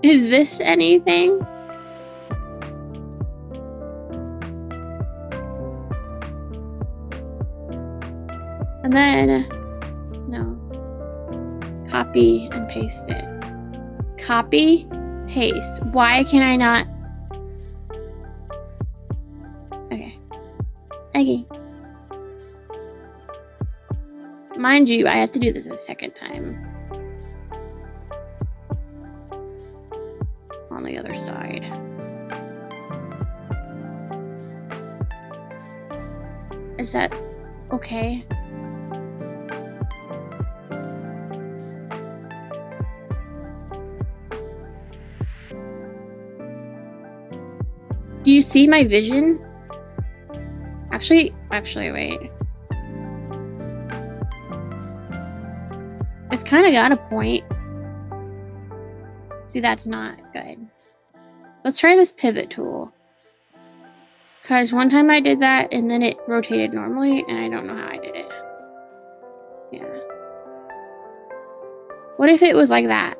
Is this anything? And then, no. Copy and paste it. Copy, paste. Why can I not? Okay. Okay. Mind you, I have to do this a second time. On the other side. Is that okay? Do you see my vision? Actually, wait. It's kind of got a point. See, that's not good. Let's try this pivot tool. Because one time I did that and then it rotated normally and I don't know how I did it. Yeah. What if it was like that?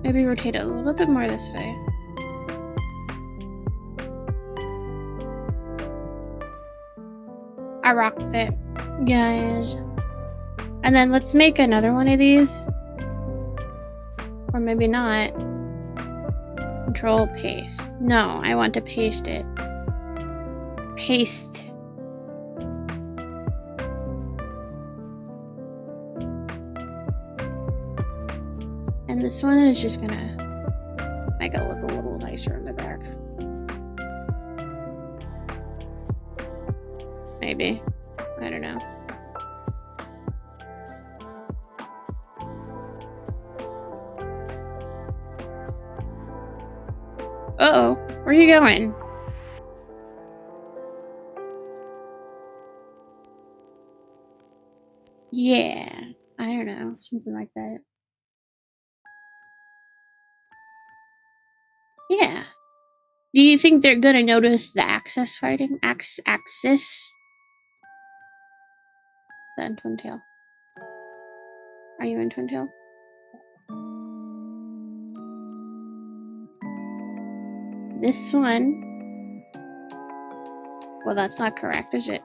Maybe rotate it a little bit more this way. I rocked with it, guys. And then let's make another one of these. Or maybe not. Control paste. No, I want to paste it. Paste. And this one is just gonna make it look a little nicer in the back. Maybe. I don't know. Uh-oh. Where are you going? Yeah. I don't know. Something like that. Yeah. Do you think they're gonna notice the axis fighting? Axis? Is that in Twin Tail? Are you in Twin Tail? This one. Well, that's not correct, is it?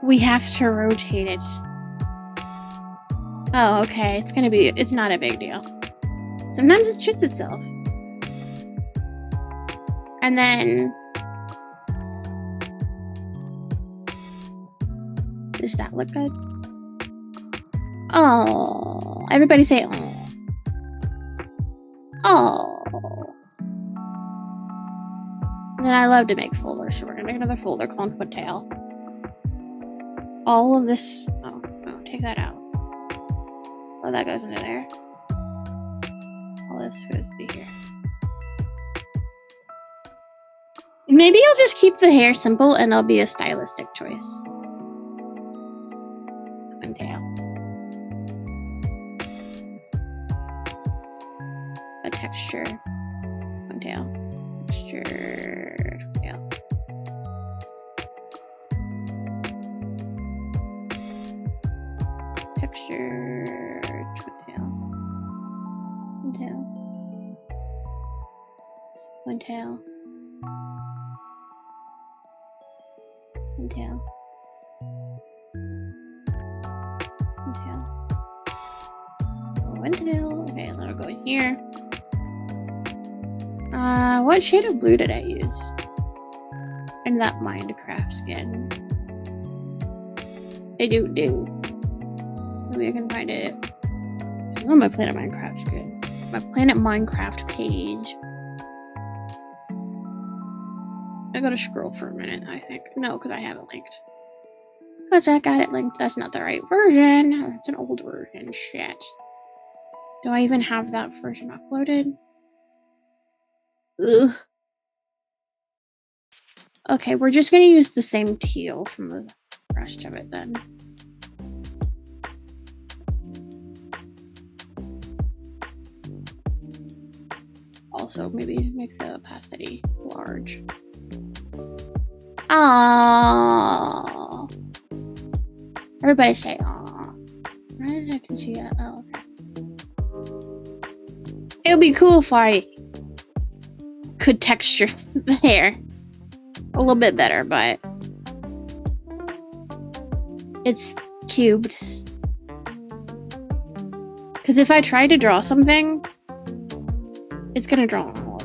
We have to rotate it. Oh, okay. It's not a big deal. Sometimes it shits itself. And then... Does that look good? Oh, everybody say oh. Oh. And then I love to make folders, so we're gonna make another folder called Hytale. All of this. Oh, no, take that out. Oh, that goes into there. All this goes into here. Maybe I'll just keep the hair simple and it'll be a stylistic choice. Tail. A texture. One tail. Texture. Tail. Texture. Tail. One tail. One tail. One tail. One tail. Okay, that'll go in here. What shade of blue did I use? In that Minecraft skin. I do. Maybe I can find it. This is on my Planet Minecraft skin. My Planet Minecraft page. I gotta scroll for a minute, I think. No, because I have it linked. Because I got it linked. That's not the right version. That's an old version. Shit. Do I even have that version uploaded? Ugh. Okay, we're just gonna use the same teal from the rest of it then. Also, maybe make the opacity large. Aww. Everybody say aww. Right? I can see that. Oh, okay. It would be cool if I could texture the hair a little bit better, but it's cubed. Because if I try to draw something, it's gonna draw all.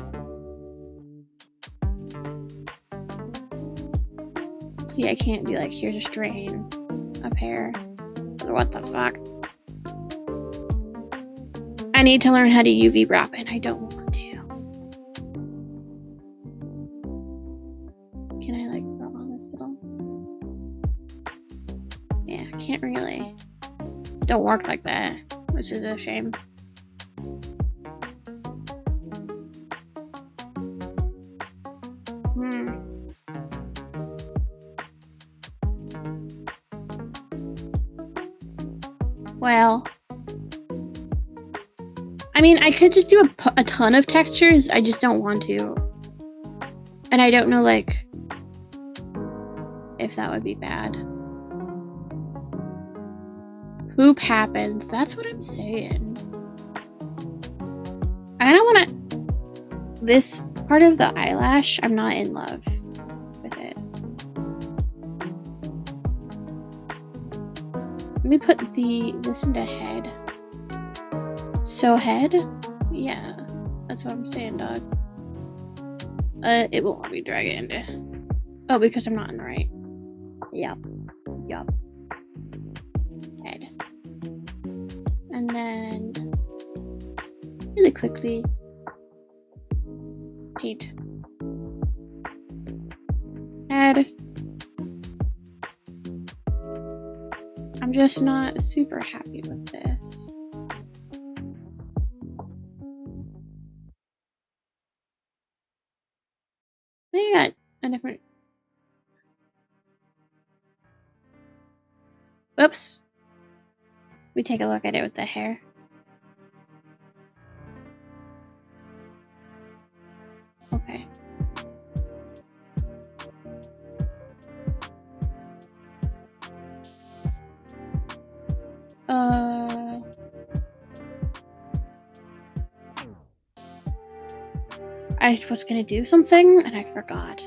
See, I can't be like, here's a strain of hair. What the fuck? I need to learn how to UV wrap, and I don't want to. Can I, like, draw this little? Yeah, I can't really. Don't work like that, which is a shame. Well, I mean, I could just do a ton of textures. I just don't want to. And I don't know, like, if that would be bad. Poop happens. That's what I'm saying. I don't want to... This part of the eyelash, I'm not in love with it. Let me put this into head. So head? Yeah, that's what I'm saying, dog. It won't let me drag it into... Oh, because I'm not in the right. Yup. Head. And then... really quickly... paint. Head. I'm just not super happy with this. I got a different... Whoops. We take a look at it with the hair. Okay. I was gonna do something and I forgot.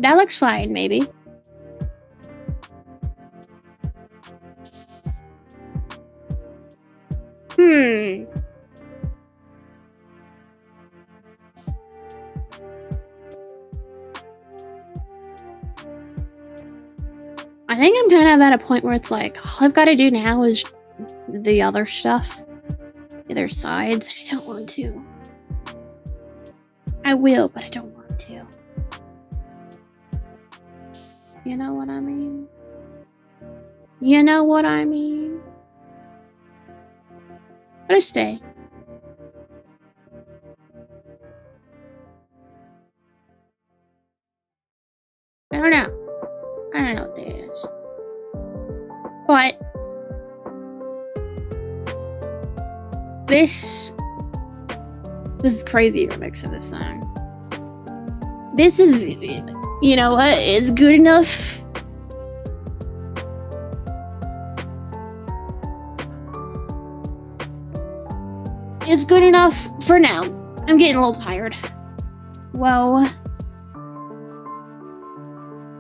That looks fine, maybe. I think I'm kind of at a point where it's like, all I've got to do now is the other stuff. The other sides. I don't want to. I will, but I don't want to. You know what I mean? You know what I mean? I'm gonna stay. I don't know. I don't know what that is. But this is crazy remix of this song. This is, you know what? It's good enough. It's good enough for now. I'm getting a little tired. Whoa.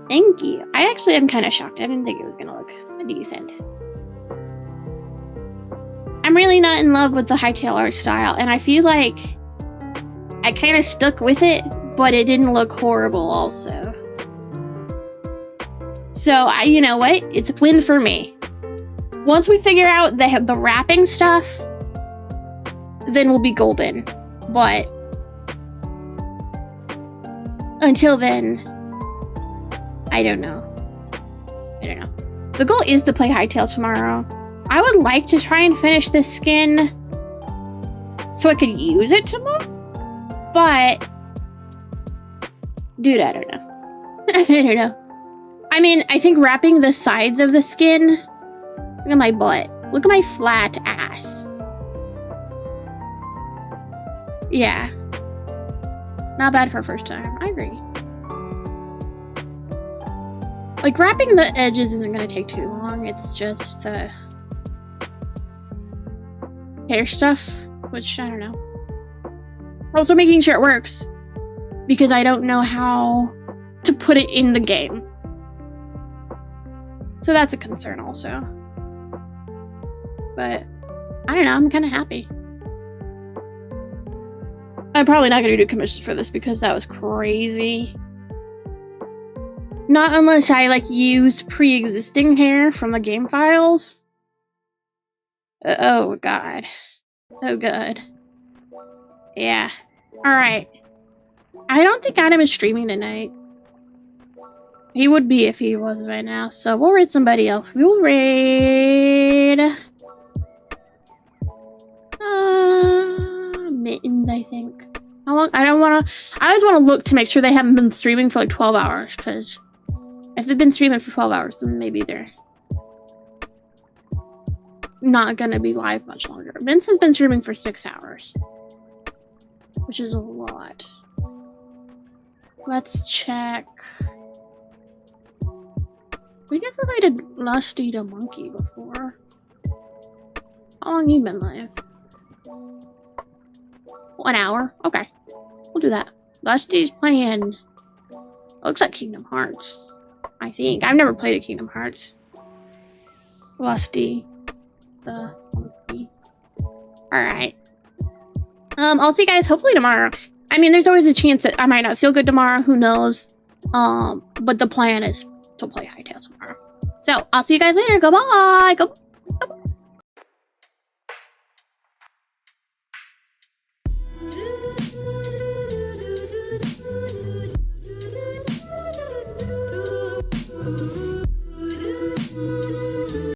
Thank you. I actually am kind of shocked. I didn't think it was gonna look decent. I'm really not in love with the Hytale art style, and I feel like I kind of stuck with it, but it didn't look horrible also. So, you know what? It's a win for me. Once we figure out they have the wrapping stuff, then we'll be golden. But until then, I don't know. I don't know. The goal is to play Hytale tomorrow. I would like to try and finish this skin so I could use it tomorrow. But dude, I don't know. I don't know. I mean, I think wrapping the sides of the skin. Look at my butt. Look at my flat ass. Yeah. Not bad for a first time. I agree. Like, wrapping the edges isn't going to take too long. It's just the hair stuff, which, I don't know. Also making sure it works, because I don't know how to put it in the game. So that's a concern also. But, I don't know, I'm kind of happy. I'm probably not going to do commissions for this because that was crazy. Not unless I, like, used pre-existing hair from the game files. Oh, God. Oh, God. Yeah. Alright. I don't think Adam is streaming tonight. He would be if he was right now, so we'll raid somebody else. We will raid... Mittens, I think. How long? I always want to look to make sure they haven't been streaming for like 12 hours, because if they've been streaming for 12 hours, then maybe they're not gonna be live much longer. Vince has been streaming for 6 hours, which is a lot. Let's check. We never rated Lusty to Monkey before. How long you been live? 1 hour? Okay. We'll do that. Lusty's playing... Looks like Kingdom Hearts. I think. I've never played a Kingdom Hearts. Lusty. The monkey. Alright. I'll see you guys hopefully tomorrow. I mean, there's always a chance that I might not feel good tomorrow. Who knows? But the plan is to play Hytale tomorrow. So, I'll see you guys later. Goodbye! Goodbye!